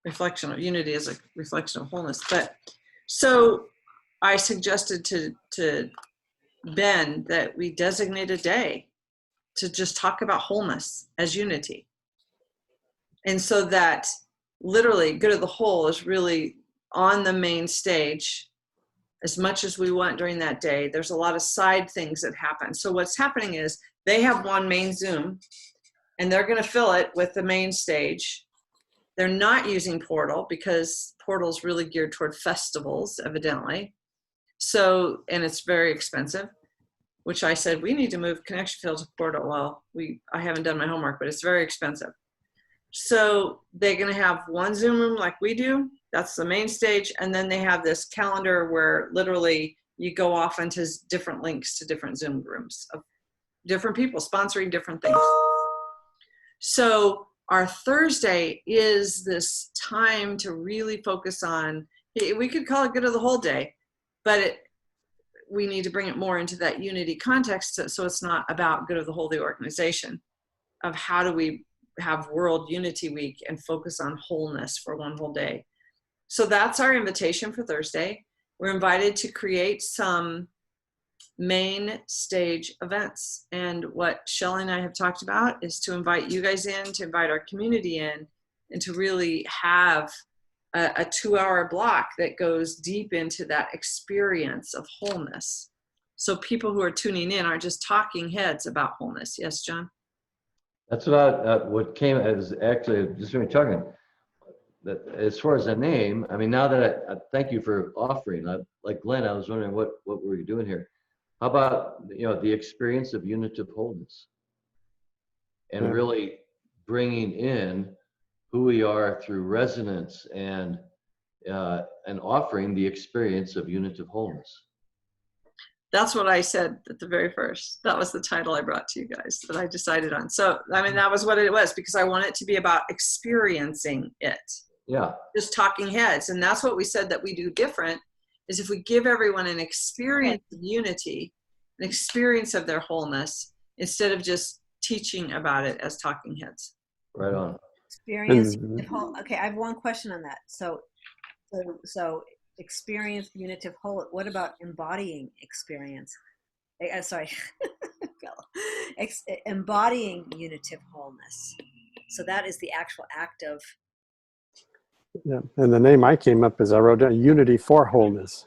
reflection of unity as a reflection of wholeness. But so I suggested to Ben that we designate a day to just talk about wholeness as unity. And so that literally good of the whole is really on the main stage as much as we want during that day. There's a lot of side things that happen. So what's happening is they have one main Zoom, and they're going to fill it with the main stage. They're not using Portal because Portal is really geared toward festivals, evidently. So, and it's very expensive, which I said, we need to move Connection Field to Portal. Well, I haven't done my homework, but it's very expensive. So they're going to have one Zoom room like we do. That's the main stage. And then they have this calendar where literally you go off into different links to different Zoom rooms of different people sponsoring different things. So our Thursday is this time to really focus on, we could call it good of the whole day, but we need to bring it more into that unity context. So it's not about good of the whole, the organization of how do we have World Unity Week and focus on wholeness for one whole day. So that's our invitation for Thursday. We're invited to create some main stage events. And what Shelley and I have talked about is to invite you guys in, to invite our community in, and to really have a 2-hour block that goes deep into that experience of wholeness. So people who are tuning in aren't just talking heads about wholeness. Yes, John? That's what came as actually just when we're talking that as far as the name. I mean, now that I thank you for offering. Like Glenn, I was wondering what were you doing here? How about the experience of unitive wholeness, and really bringing in who we are through resonance and offering the experience of unitive wholeness. That's what I said at the very first. That was the title I brought to you guys that I decided on. So, I mean, that was what it was, because I want it to be about experiencing it. Yeah. Just talking heads. And that's what we said that we do different, is if we give everyone an experience of unity, an experience of their wholeness, instead of just teaching about it as talking heads. Right on. Experience. Okay, I have one question on that. So experience unitive whole. What about embodying experience? Sorry, embodying unitive wholeness. So that is the actual act of. Yeah, and the name I came up is I wrote down Unity for Wholeness.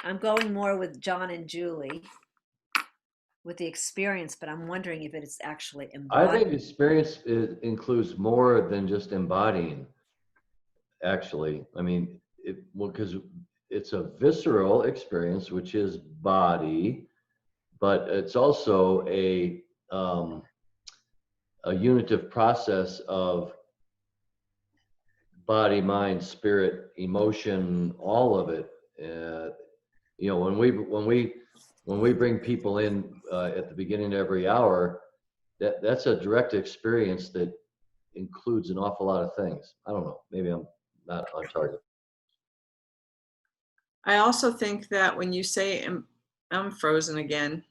I'm going more with John and Julie. with the experience, but I'm wondering if it's actually I think embodied. experience includes more than just embodying. Actually, I mean, well, because it's a visceral experience, which is body, but it's also a unitive process of body, mind, spirit, emotion, all of it. You know, when we bring people in at the beginning of every hour, that's a direct experience that includes an awful lot of things. I don't know. Maybe I'm not on target. I also think that when you say I'm frozen again.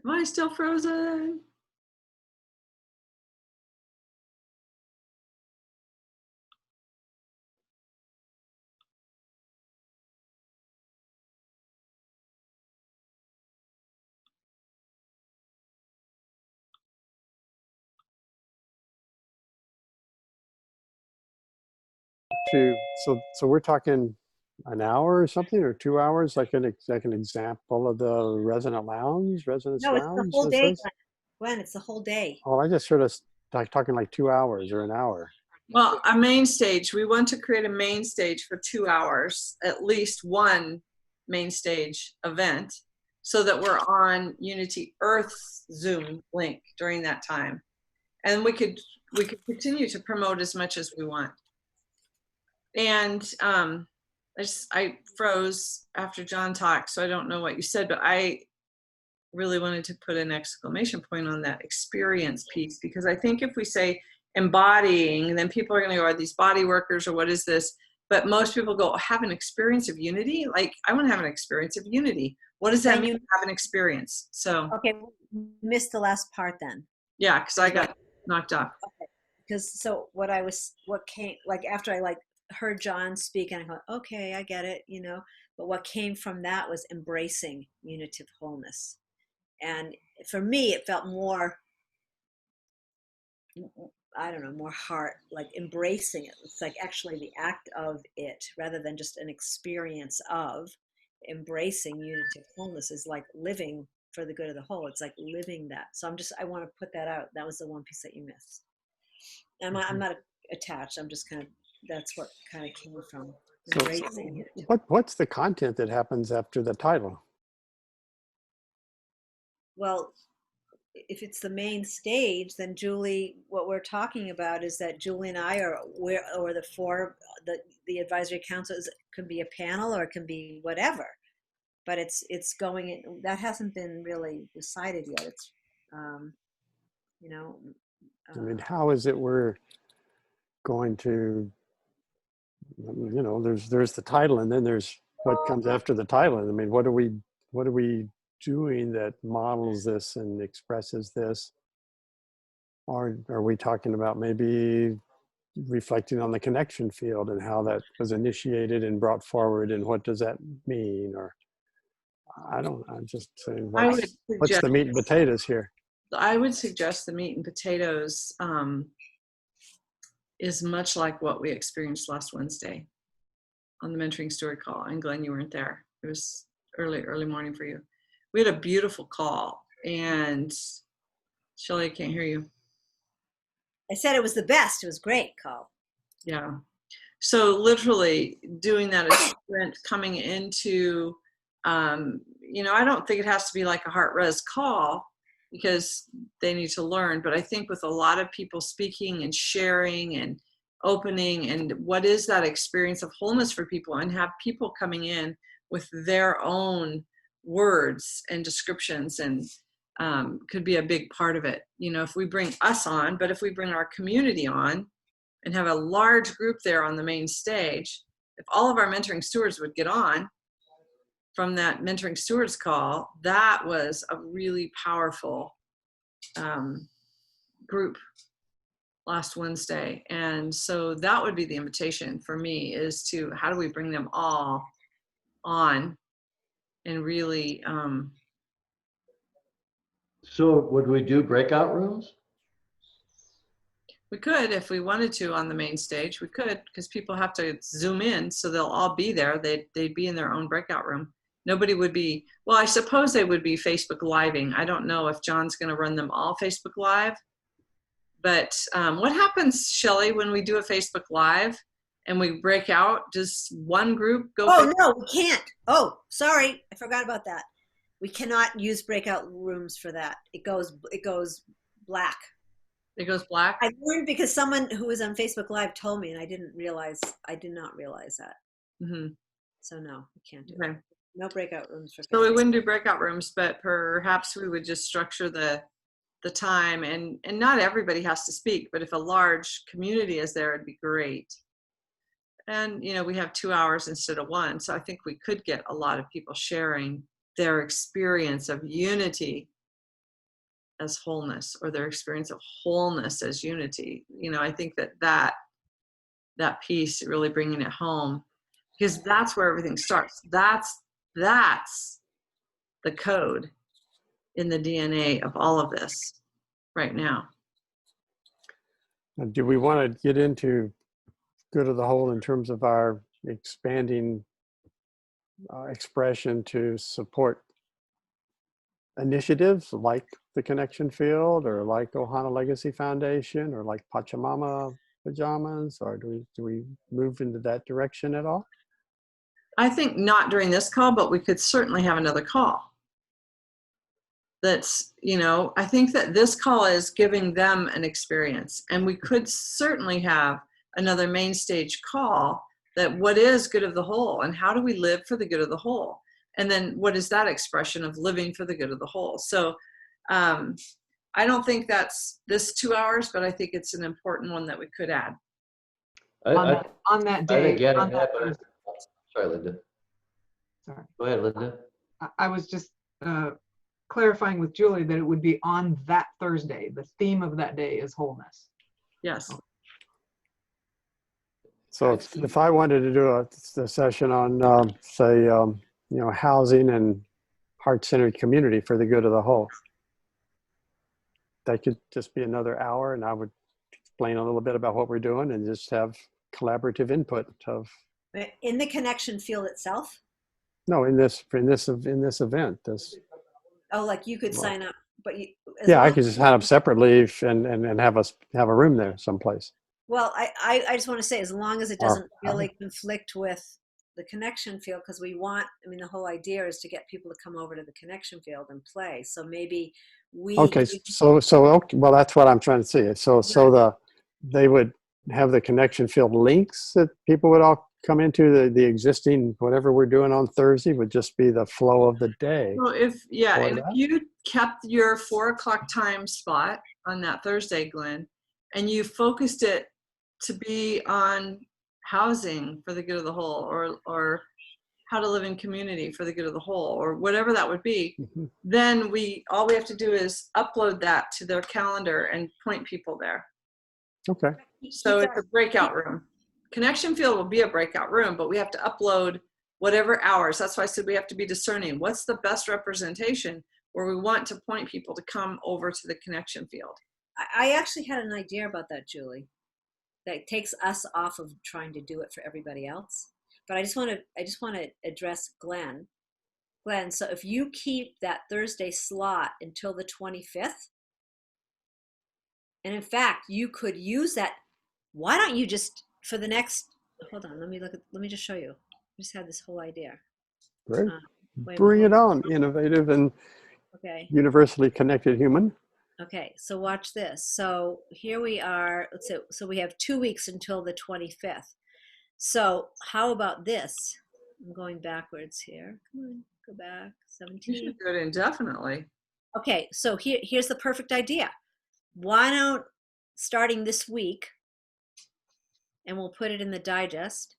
Am I still frozen? So we're talking an hour or something, or 2 hours, like an example of the residence No, it's the lounge, whole is day, this? Gwen. It's the whole day. Oh, I just heard us like talking like 2 hours or an hour. Well, a main stage. We want to create a main stage for 2 hours, at least one main stage event, so that we're on Unity Earth's Zoom link during that time. And we could continue to promote as much as we want. And I froze after John talked, so I don't know what you said, but I really wanted to put an exclamation point on that experience piece, because I think if we say embodying, then people are going to go, are these body workers or what is this? But most people go, have an experience of unity? Like, I want to have an experience of unity. What does that mean, have an experience? So, Okay, missed the last part then. yeah, because I got knocked off. Okay, because so what came, like after I like heard John speak and I go, okay, I get it, you know, but what came from that was embracing unitive wholeness. And for me, it felt more, I don't know, more heart, like embracing it. It's like actually the act of it rather than just an experience of. Embracing unitive wholeness is like living for the good of the whole. It's like living that. So I want to put that out. That was the one piece that you missed. I'm not attached. I'm just kind of, that's what kind of came from embracing it. What's the content that happens after the title? Well, if it's the main stage, then Julie, what we're talking about is that Julie and I or the advisory council can be a panel or it can be whatever, but it's going in, that hasn't been really decided yet. It's, you know. I mean, how is it we're going to, you know, there's the title and then there's what comes after the title. I mean, what are we doing that models this and expresses this? Or are we talking about maybe reflecting on the connection field and how that was initiated and brought forward and what does that mean? Or I'm just saying, what's the meat and potatoes here? I would suggest the meat and potatoes is much like what we experienced last Wednesday on the Mentoring Story call. And Glenn, you weren't there. It was early morning for you. We had a beautiful call, and Shelley, I can't hear you. I said it was the best. It was great, Carl. Yeah. So literally doing that assessment, coming into, you know, I don't think it has to be like a heart res call because they need to learn, but I think with a lot of people speaking and sharing and opening, and what is that experience of wholeness for people, and have people coming in with their own words and descriptions, and could be a big part of it. You know, if we bring us on, but if we bring our community on and have a large group there on the main stage, if all of our mentoring stewards would get on from that mentoring stewards call, that was a really powerful group last Wednesday. And so that would be the invitation for me, is to how do we bring them all on and really So would we do breakout rooms? we could, if we wanted to, on the main stage. We could, because people have to zoom in, so they'll all be there. They'd be in their own breakout room. Nobody would be, well, I suppose they would be Facebook Living. I don't know if John's going to run them all Facebook Live. But what happens, Shelley, when we do a Facebook Live and we break out? Does one group go? Oh, no, we can't. Oh, sorry. I forgot about that. We cannot use breakout rooms for that. It goes black. It goes black? I learned because someone who was on Facebook Live told me, and I did not realize that. Mm-hmm. So no, we can't do Okay. it. No breakout rooms for So we Facebook. wouldn't do breakout rooms, but perhaps we would just structure the time, and not everybody has to speak, but if a large community is there, it'd be great. And, you know, we have 2 hours instead of 1. So I think we could get a lot of people sharing their experience of unity as wholeness, or their experience of wholeness as unity. You know, I think that piece, really bringing it home, because that's where everything starts. That's the code in the DNA of all of this right now. Do we want to get into good of the whole in terms of our expanding expression to support initiatives like the Connection Field, or like Ohana Legacy Foundation, or like Pachamama Pajamas, or do we move into that direction at all? I think not during this call, but we could certainly have another call. That's, you know, I think that this call is giving them an experience, and we could certainly have another main stage call that what is good of the whole, and how do we live for the good of the whole? And then what is that expression of living for the good of the whole? So I don't think that's this 2 hours, but I think it's an important one that we could add. On that I day. think getting on that that, Thursday. sorry, Linda. Sorry. Go ahead, Linda. I was just clarifying with Julie that it would be on that Thursday. The theme of that day is wholeness. Yes. So if I wanted to do a session on, say, you know, housing and heart-centered community for the good of the whole, that could just be another hour, and I would explain a little bit about what we're doing and just have collaborative input of. In the Connection Field itself? No, in this event, this. Oh, like you could sign up, but you. Yeah, I could just sign up separately and have a room there someplace. Well, I just want to say, as long as it doesn't really conflict with the Connection Field, because we want, I mean, the whole idea is to get people to come over to the Connection Field and play. So maybe we. Okay, so okay, well, that's what I'm trying to see. So they would have the Connection Field links that people would all come into. The existing, whatever we're doing on Thursday, would just be the flow of the day. Well, if that. you kept your 4 o'clock time spot on that Thursday, Glenn, and you focused it to be on housing for the good of the whole, or how to live in community for the good of the whole, or whatever that would be, then all we have to do is upload that to their calendar and point people there. Okay. So it's a breakout room. Connection Field will be a breakout room, but we have to upload whatever hours. That's why I said we have to be discerning. What's the best representation where we want to point people to come over to the Connection Field? I actually had an idea about that, Julie. That takes us off of trying to do it for everybody else. But I just want to address Glenn. Glenn, so if you keep that Thursday slot until the 25th, and in fact, you could use that. Why don't you just, for the next, hold on, let me just show you. I just had this whole idea. Great. Wait, Bring hold it on, innovative and Okay. universally connected human. Okay, so watch this. So here we are. Let's say, so we have 2 weeks until the 25th. So how about this? I'm going backwards here. Come on, go back. You 17. should do it indefinitely. Okay, so here's the perfect idea. Why don't, starting this week, and we'll put it in the digest,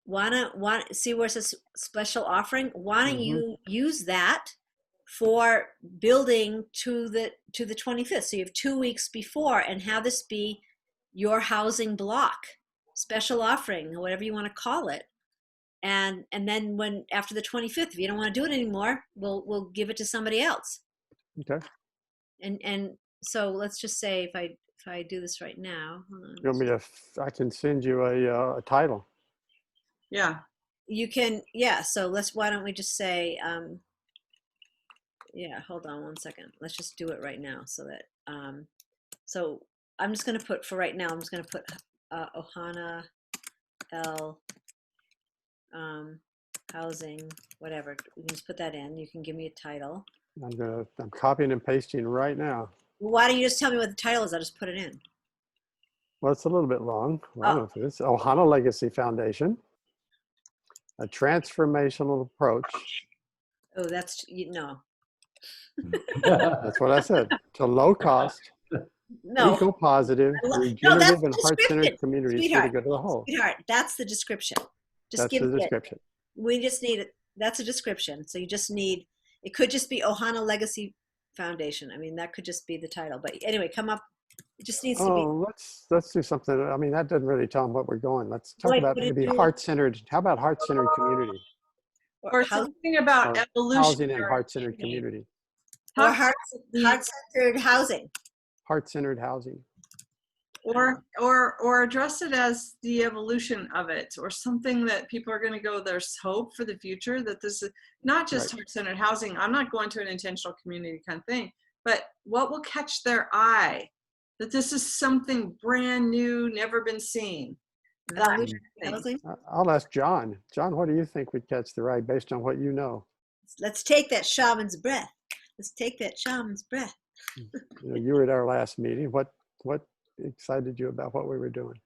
why don't see where it says special offering? Why don't you use that for building to the 25th? So you have 2 weeks before, and have this be your housing block, special offering, or whatever you want to call it. And then when after the 25th, if you don't want to do it anymore, we'll give it to somebody else. Okay. And so let's just say if I do this right now, hold on. You want me to? I can send you a title. Yeah. you can, yeah, so why don't we just say, yeah, hold on one second. Let's just do it right now so that, so I'm just gonna put, for right now, I'm just gonna put Ohana L housing, whatever. We can just put that in. You can give me a title. I'm copying and pasting right now. Why don't you just tell me what the title is? I'll just put it in. Well, it's a little bit long. Well, I Oh. don't know if it is. Ohana Legacy Foundation, a transformational approach. Oh, that's, no. That's what I said. To low cost, No. eco-positive, No, that's regenerative, the and heart-centered description, communities for the sweetheart. good of the whole. Sweetheart, that's the description. Just That's give the me it. description. We just need it. That's a description. So you just need, it could just be Ohana Legacy Foundation. I mean, that could just be the title. But anyway, come up. It just needs to be. Oh, let's do something. I mean, that doesn't really tell them what we're going. Let's talk Wait, about would it maybe do- heart-centered. How about heart-centered community? Or house- something about Or evolution. housing and or- heart-centered community. or Talk heart-centered housing. Heart-centered housing. or address it as the evolution of it, or something that people are going to go, there's hope for the future, that this is not just Right. heart-centered housing. I'm not going to an intentional community kind of thing, but what will catch their eye, that this is something brand new, never been seen. That Evolution thing. housing. I'll ask John. John, what do you think would catch the eye based on what you know? Let's take that shaman's breath. Let's take that shaman's breath. You were at our last meeting. What excited you about what we were doing?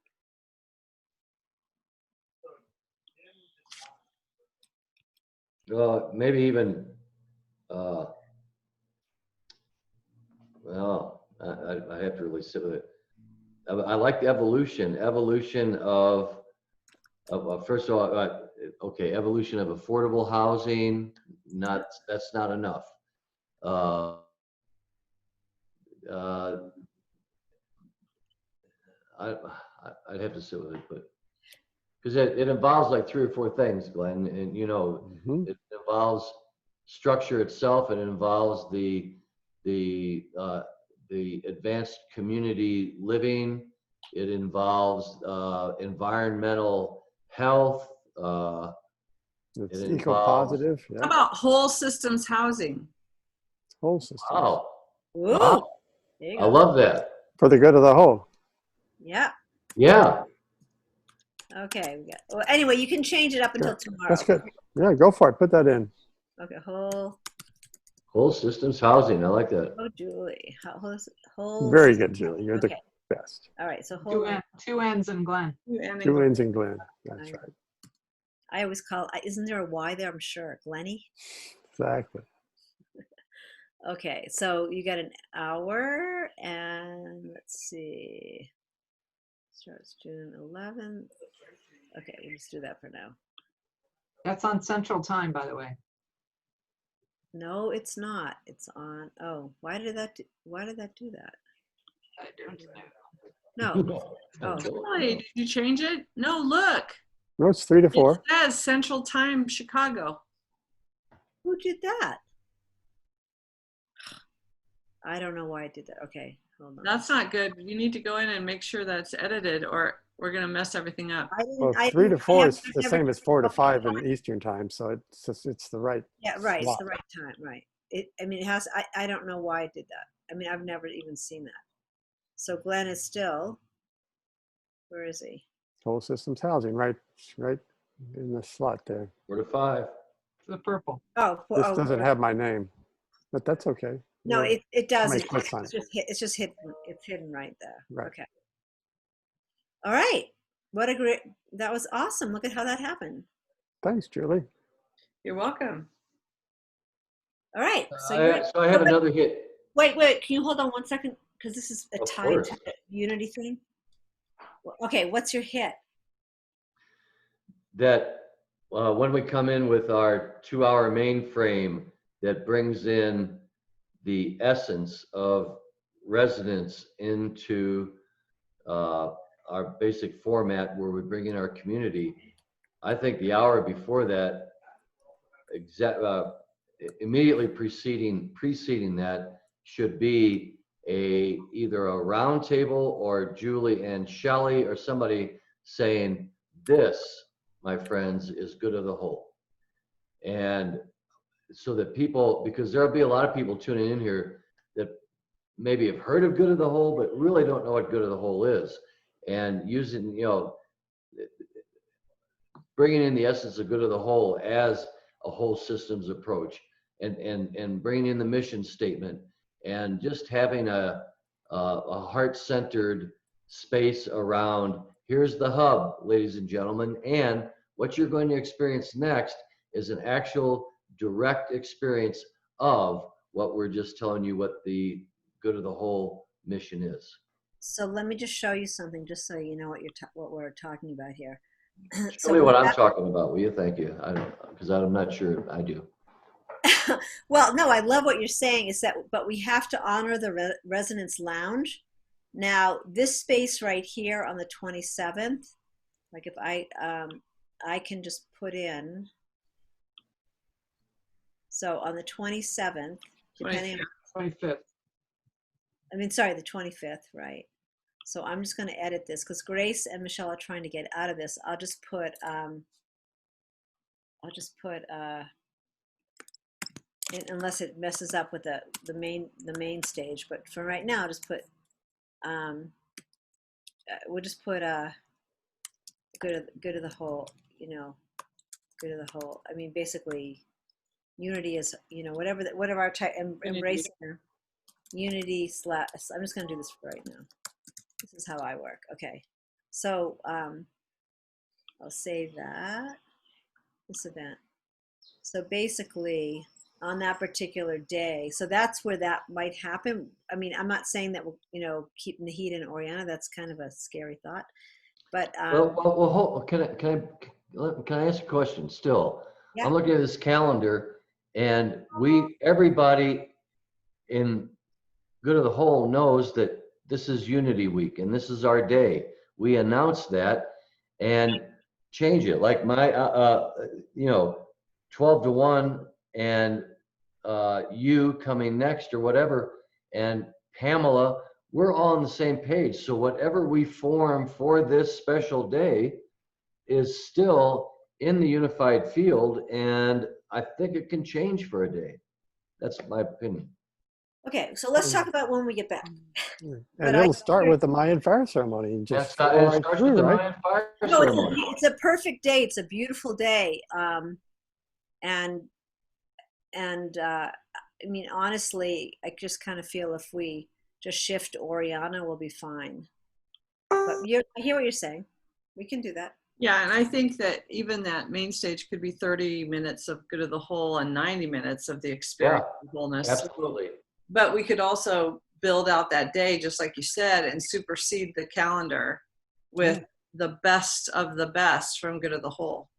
Maybe even, well, I have to really sit with it. I like the evolution of first of all, okay, evolution of affordable housing. That's not enough. I'd have to sit with it, but because it involves like 3 or 4 things, Glenn, and Mhm. it involves structure itself, and it involves the advanced community living. It involves environmental health. It's It eco-positive. How Yeah. about whole systems housing? Whole system. Wow, Ooh, wow, there you I go. love that. For the good of the whole. Yeah. Yeah, Okay. Well, anyway, you can change it up until Sure. tomorrow. That's good. Yeah, go for it. Put that in. Okay. Whole. whole systems housing. I like that. Oh, Julie. Whole. Very good, Julie. You're Okay. the best. All right. So whole. Two ends and Glenn. Two ends in Glen. That's I- right. I always call. Isn't there a Y there? I'm sure. Glenny. Exactly. Okay. So you got an hour, and let's see. Starts June 11th. Okay, we'll just do that for now. That's on Central Time, by the way. No, it's not. It's on. Oh, why did that do that? I don't No. Oh. Really? Did you change it? No, look. No, it's 3 to 4. It says Central Time Chicago. Who did that? I don't know why I did that. Okay, hold on. That's not good. You need to go in and make sure that's edited, or we're going to mess everything up. I didn't, Well, I 3 to didn't- I 4 have- is I've the never- same as 4 to 5 in Eastern Time. So it's the right. Yeah, right. It's slot. the right time, right? I mean, it has. I don't know why I did that. I mean, I've never even seen that. So Glenn is still. Where is he? Whole systems housing, right in the slot there. 4 to 5. The purple. Oh, This doesn't have my name, but that's okay. No, Yeah. it does. many clicks on It's just hidden. It's hidden right there. Right. Okay. All right. What a great. That was awesome. Look at how that happened. Thanks, Julie. You're welcome. All right. So you're, So I have another hit. wait. Can you hold on one second? Because this is a Of tied course. Unity thing. Okay. What's your hit? That when we come in with our 2-hour mainframe that brings in the essence of residents into our basic format where we bring in our community, I think the hour before that, immediately preceding that, should be either a round table or Julie and Shelley or somebody saying, this my friends, is good of the whole. And so that people, because there'll be a lot of people tuning in here that maybe have heard of good of the whole, but really don't know what good of the whole is. And using, bringing in the essence of good of the whole as a whole systems approach, and bringing in the mission statement, and just having a heart-centered space around, here's the hub, ladies and gentlemen, and what you're going to experience next is an actual direct experience of what we're just telling you what the good of the whole mission is. So let me just show you something, just so you know what we're talking about here. Show me what I'm talking about, will you? Thank you. I don't, because I'm not sure I do. Well, no, I love what you're saying, is that, but we have to honor the Resonance Lounge. Now, this space right here on the 27th, like if I can just put in, so on the 27th, depending on, 25th. I mean, sorry, the 25th, right? So I'm just going to edit this because Grace and Michelle are trying to get out of this. I'll just put unless it messes up with the main stage. But for right now, I'll just put we'll just put good of the whole. Good of the whole. I mean, basically, unity is whatever our type, embracing unity / I'm just going to do this for right now. This is how I work. Okay, so I'll save that, this event. So basically, on that particular day, so that's where that might happen. I mean, I'm not saying that we'll, keep Nahid and Oriana. That's kind of a scary thought. But Can I ask a question still? Yeah. I'm looking at this calendar, and everybody in good of the whole knows that this is Unity Week and this is our day. We announce that and change it. Like my 12 to 1 and you coming next or whatever, and Pamela, we're all on the same page. So whatever we form for this special day is still in the unified field, and I think it can change for a day. That's my opinion. okay, so let's talk about when we get back. And it'll start with the Mayan fire ceremony and just It flow right starts through, with the right? Mayan fire No, ceremony. it's a perfect day. It's a beautiful day. I mean, honestly, I just kind of feel if we just shift Oriana, we'll be fine. But I hear what you're saying. We can do that. Yeah, and I think that even that main stage could be 30 minutes of good of the whole and 90 minutes of the experience of wholeness. Absolutely. But we could also build out that day, just like you said, and supersede the calendar with the best of the best from good of the whole.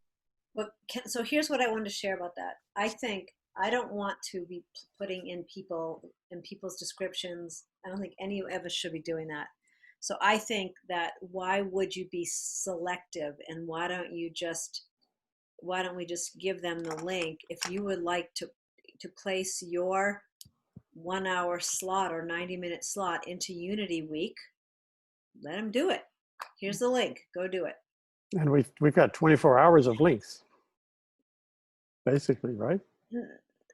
Well, so here's what I wanted to share about that. I think I don't want to be putting in people's descriptions. I don't think any of us should be doing that. So I think that why would you be selective, and why don't we just give them the link if you would like to place your 1 hour slot or 90-minute slot into Unity Week, let them do it. Here's the link. Go do it. And we've got 24 hours of links, basically, right?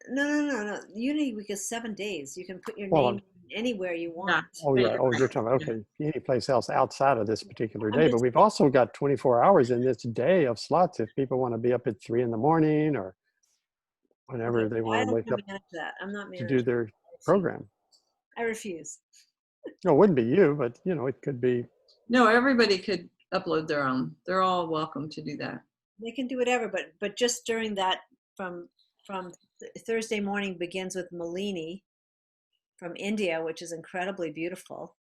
No. Unity Week is 7 days. You can put your name anywhere you want. Oh, yeah. Oh, you're talking about, okay, any place else outside of this particular day. But we've also got 24 hours in this day of slots if people want to be up at 3 in the morning or whenever they want to wake up I'm not to do their program. I refuse. No, it wouldn't be you, but, it could be. No, everybody could upload their own. They're all welcome to do that. They can do whatever, but just during that, from Thursday morning begins with Malini from India, which is incredibly beautiful.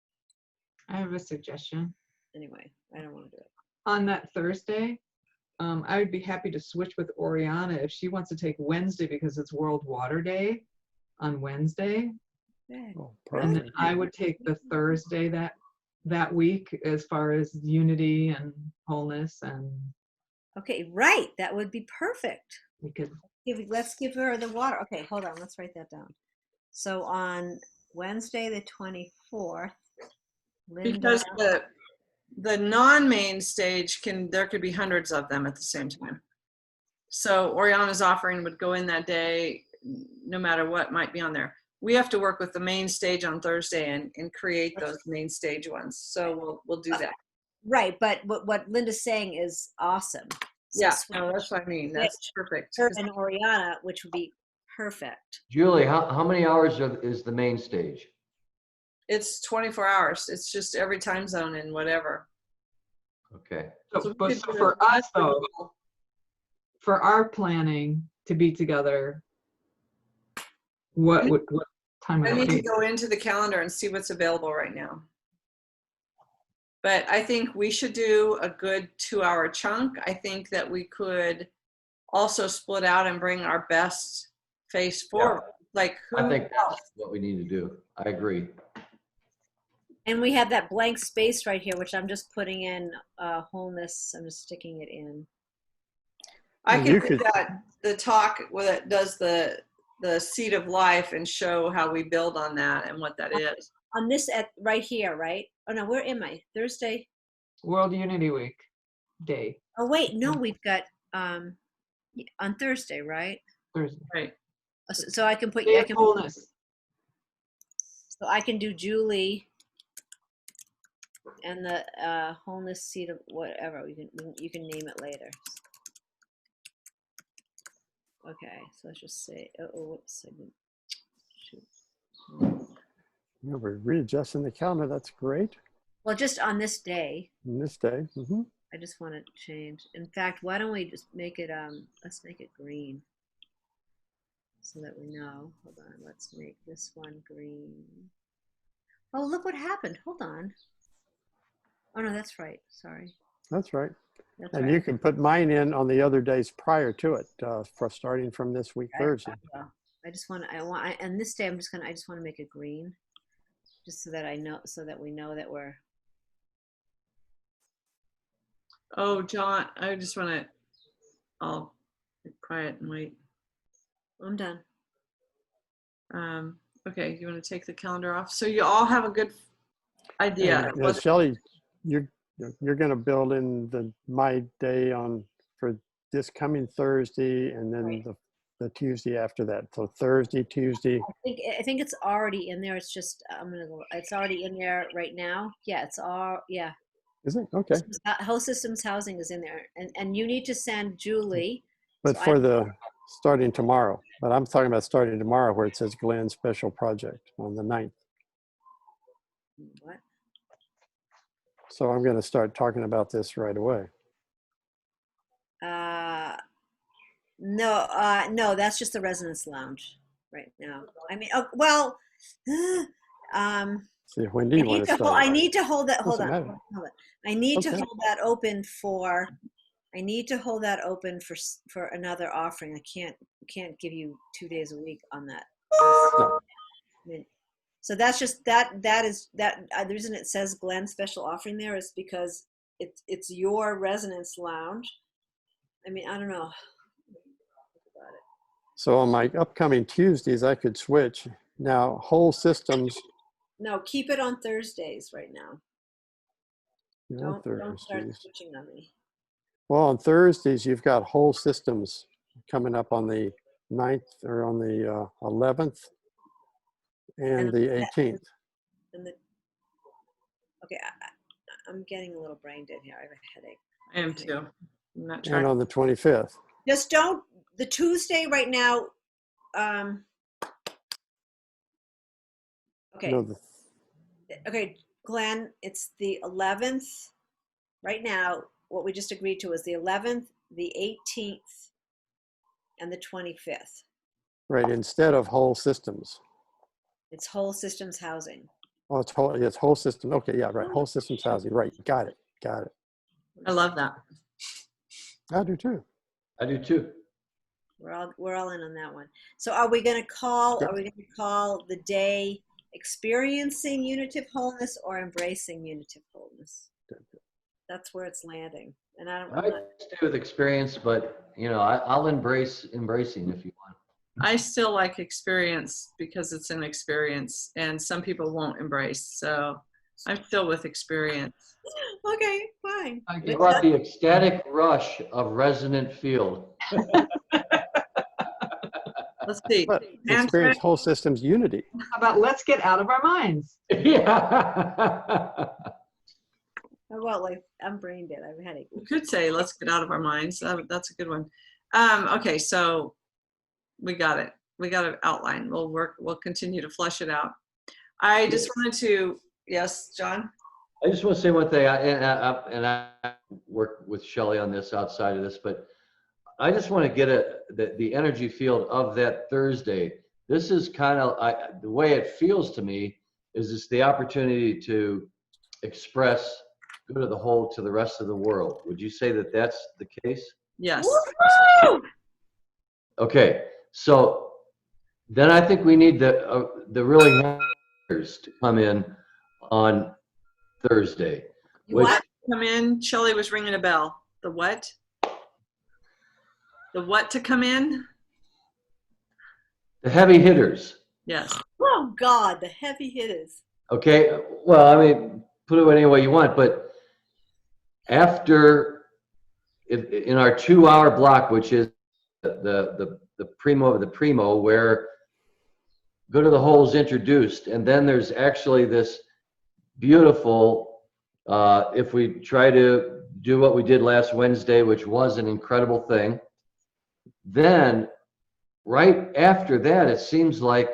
I have a suggestion. Anyway, I don't want to do it. On that Thursday, I would be happy to switch with Oriana if she wants to take Wednesday because it's World Water Day on Wednesday. Yeah. Oh, And then perfect. I would take the Thursday that week as far as unity and wholeness, and Okay, right. That would be perfect. we could. Let's give her the water. Okay, hold on. Let's write that down. So on Wednesday, the 24th, Linda, Because the non-main stage there could be hundreds of them at the same time. So Oriana's offering would go in that day, no matter what might be on there. We have to work with the main stage on Thursday and create those main stage ones. So we'll do that. Right, but what Linda's saying is awesome. So Yeah, switch no, that's what I mean. That's perfect. her and Oriana, which would be perfect. Julie, how many hours is the main stage? It's 24 hours. It's just every time zone and whatever. Okay. So we But could do for it. us though, for our planning to be together, what time I would need it to be? go into the calendar and see what's available right now. But I think we should do a good 2-hour chunk. I think that we could also split out and bring our best face forward. Like who I think else? that's what we need to do. I agree. And we have that blank space right here, which I'm just putting in wholeness. I'm just sticking it in. I Well, can you do could- that, the talk where it does the seed of life and show how we build on that and what that is. On this right here, right? Oh no, where am I? Thursday. World Unity Week day, Oh wait, no, we've got on Thursday, right? Thursday. Right. So I can put Day I of can wholeness. so I can do Julie and the wholeness seed of whatever you can name it later. Okay, so let's just say whoops, I didn't shoot. Yeah, we're readjusting the calendar. That's great. Well, just on this day, On this day. Hmm. I just want to change. In fact, why don't we just make it let's make it green so that we know. Hold on, let's make this one green. Oh, look what happened. Hold on. Oh no, that's right. Sorry. That's right. That's And right. you can put mine in on the other days prior to it, for starting from this week, Thursday. I just want and this day I just want to make it green, just so that we know that we're. Oh, John, I just want to, I'll be quiet and wait. I'm done. Okay, you want to take the calendar off? So you all have a good idea. And, Shelley, you're going to build in my day for this coming Thursday, and then Right. the Tuesday after that. So Thursday, Tuesday. I think it's already in there. It's just it's already in there right now. Yeah, it's all yeah. Is it? Okay. Health Systems Housing is in there, and you need to send Julie. But So for the starting tomorrow. But I'm talking about starting tomorrow where it says Glenn Special Project on the 9th. What? So I'm going to start talking about this right away. No, that's just the residence lounge right now. I mean, oh, well, See, when do you want to start? I need to hold that. Hold Doesn't on. matter. Hold on. I need to Okay. hold that open for. I need to hold that open for another offering. I can't give you 2 days a week on that. No. I mean, so that's just that is the reason it says Glenn special offering there is because it's your residence lounge. I mean, I don't know. So on my upcoming Tuesdays, I could switch. Now, whole systems, No, keep it on Thursdays right now. on Don't start Thursdays. switching on me. Well, on Thursdays, you've got whole systems coming up on the 9th or on the 11th and the 18th. And okay, I'm getting a little brain dead here. I have a headache. I am too. I'm not And trying. on the 25th. Just don't the Tuesday right now. Okay, No, okay, Glenn, it's the 11th. Right now, what we just agreed to is the 11th, the 18th, and the 25th. right, instead of whole systems. It's whole systems housing. Oh, it's whole system. Okay, yeah, right. Whole systems housing. Right. Got it. I love that. I do too. I do too. We're all in on that one. So are we going to call? Yep. Are we going to call the day experiencing unitive wholeness or embracing unitive wholeness? That's where it's landing. And I don't. I stay with experience, but I'll embrace embracing if you want. I still like experience because it's an experience and some people won't embrace. So I'm still with experience. Okay, fine. I It's get about the ecstatic rush of resonant field. Let's see. But And experience whole systems unity. How about let's get out of our minds? Yeah. How about like I'm brain dead. I have a headache. we could say, let's get out of our minds. That's a good one. Okay, so we got it. We got an outline. We'll continue to flesh it out. I just wanted to, yes, John? I just want to say one thing, and I work with Shelley on this outside of this, but I just want to get the energy field of that Thursday. This is kind of the way it feels to me is it's the opportunity to express good of the whole to the rest of the world. Would you say that that's the case? Yes. Woo! Okay, so then I think we need the really hackers to come in on Thursday. You Which- what? Come in. Shelley was ringing a bell. The what? The what to come in? The heavy hitters. Yes. Oh God, the heavy hitters. Okay, well, I mean, put it any way you want, but after, in our 2-hour block, which is the primo of the primo, where Good of the Whole is introduced, and then there's actually this beautiful, if we try to do what we did last Wednesday, which was an incredible thing, then right after that, it seems like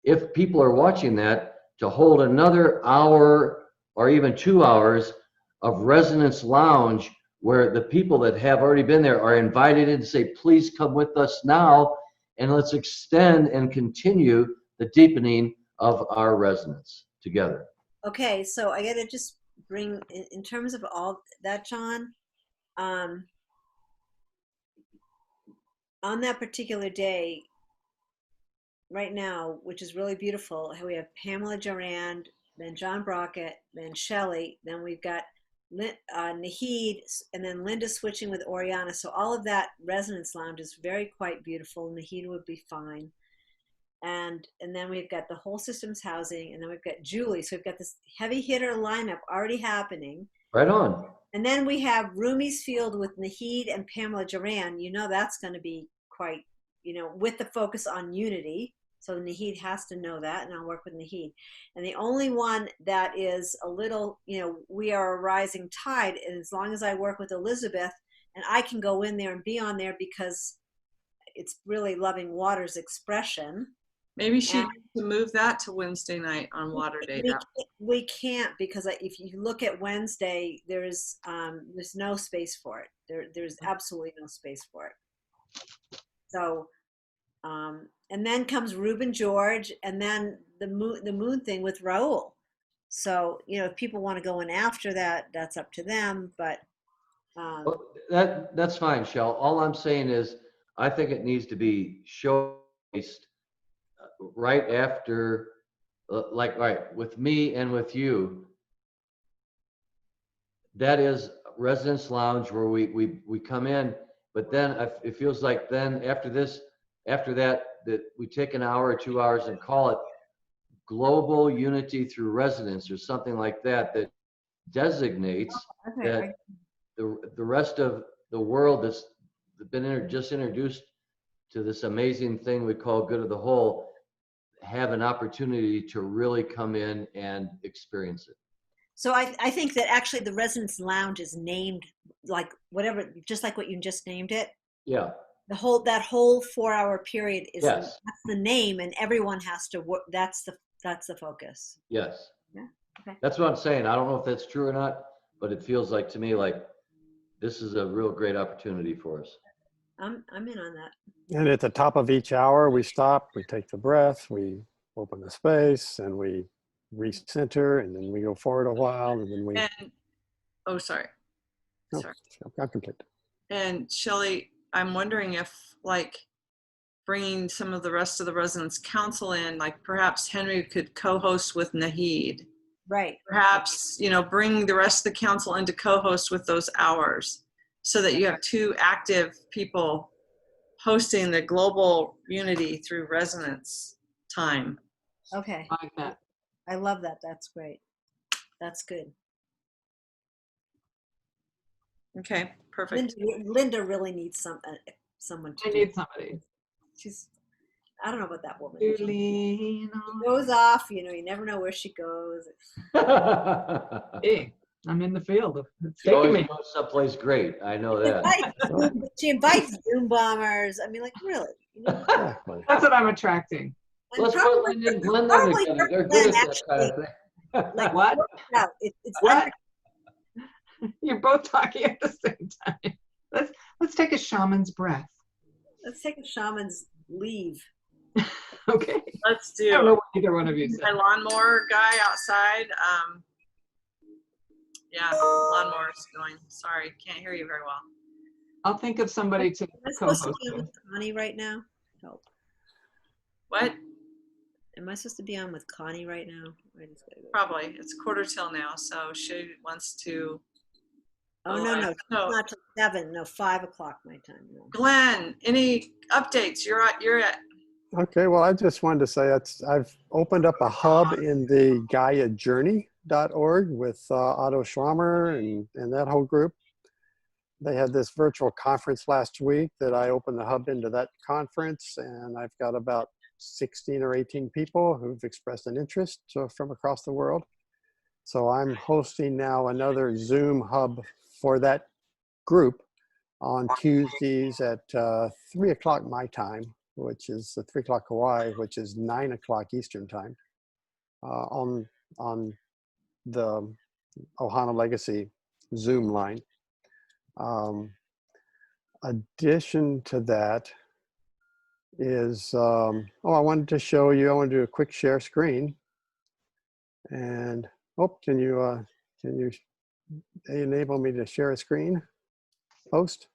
if people are watching that, to hold another hour or even 2 hours of Resonance Lounge where the people that have already been there are invited in to say, please come with us now and let's extend and continue the deepening of our resonance together. Okay, so I gotta just bring in terms of all that, John. On that particular day, right now, which is really beautiful, we have Pamela Durand, then John Brockett, then Shelley, then we've got Nahid, and then Linda switching with Oriana. So all of that Resonance Lounge is quite beautiful. Nahid would be fine. And then we've got the Whole Systems Housing, and then we've got Julie. So we've got this heavy hitter lineup already happening. Right on. And then we have Rumi's Field with Nahid and Pamela Duran. You know that's going to be quite, with the focus on unity. So Nahid has to know that, and I'll work with Nahid. And the only one that is a little, we are a rising tide, and as long as I work with Elizabeth, and I can go in there and be on there because it's really Loving Water's expression. Maybe she needs to move that to Wednesday night on Water Day. We can't, because if you look at Wednesday, there's no space for it. There's absolutely no space for it. So, and then comes Reuben George, and then the moon thing with Raul. So, if people want to go in after that, that's up to them. But Well, that's fine, Shell. All I'm saying is, I think it needs to be showcased right after, right, with me and with you. That is Resonance Lounge where we come in, but then it feels like then after that we take an hour or 2 hours and call it Global Unity Through Resonance or something like that designates that the rest of the world that's been just introduced to this amazing thing we call Good of the Whole have an opportunity to really come in and experience it. So I think that actually the Resonance Lounge is named like whatever, just like what you just named it. Yeah. That whole 4-hour period is Yes. that's the name, and everyone has to work. That's the focus. Yes. Yeah. Okay. That's what I'm saying. I don't know if that's true or not, but it feels like to me like this is a real great opportunity for us. I'm in on that. And at the top of each hour, we stop, we take the breath, we open the space, and we recenter, and then we go forward a while, and then we. And sorry. No, Sorry. I'm complete. And Shelley, I'm wondering if bringing some of the rest of the Resonance Council in, like perhaps Henry could co-host with Nahid. Right. Perhaps, bring the rest of the council into co-host with those hours so that you have 2 active people hosting the Global Unity Through Resonance time. Okay. like that. I love that. That's great. That's good. Okay, perfect. Linda really needs someone to I do. need somebody She's, I don't know about that woman. to She lean on. goes off, you never know where she goes. Hey, I'm in the field. It's She taking always me. goes someplace great. I know She that. invites, she invites Zoom bombers. I mean, like, really? Exactly. That's what I'm attracting. And Let's put probably, Linda and Glenn probably together. They're Glenn good at that kind of actually, thing. like, What? works out. It's What? You're both talking at the same time. Let's take a shaman's breath. let's take a shaman's leave. Okay. Let's I don't know do what either one of you my said. lawnmower guy outside. Yeah, lawnmower's going. Sorry, can't hear you very well. I'll think of somebody to Am I co-host supposed to be on with. with Connie right now? Help. What? Am I supposed to be on with Connie right now? I just gotta go. Probably. It's 1:45 now, so she wants to. Oh, no, Like, no. no. Not till 7. No, 5 o'clock my time. No. Glenn, any updates? You're at. Okay, well, I just wanted to say I've opened up a hub in the GaiaJourney.org with Otto Schwammer and that whole group. They had this virtual conference last week that I opened the hub into that conference, and I've got about 16 or 18 people who've expressed an interest from across the world. So I'm hosting now another Zoom hub for that group on Tuesdays at 3 o'clock my time, which is 3 o'clock Hawaii, which is 9 o'clock Eastern time, on the Ohana Legacy Zoom line. Addition to that is, I wanted to show you, I want to do a quick share screen. And, can you enable me to share a screen host?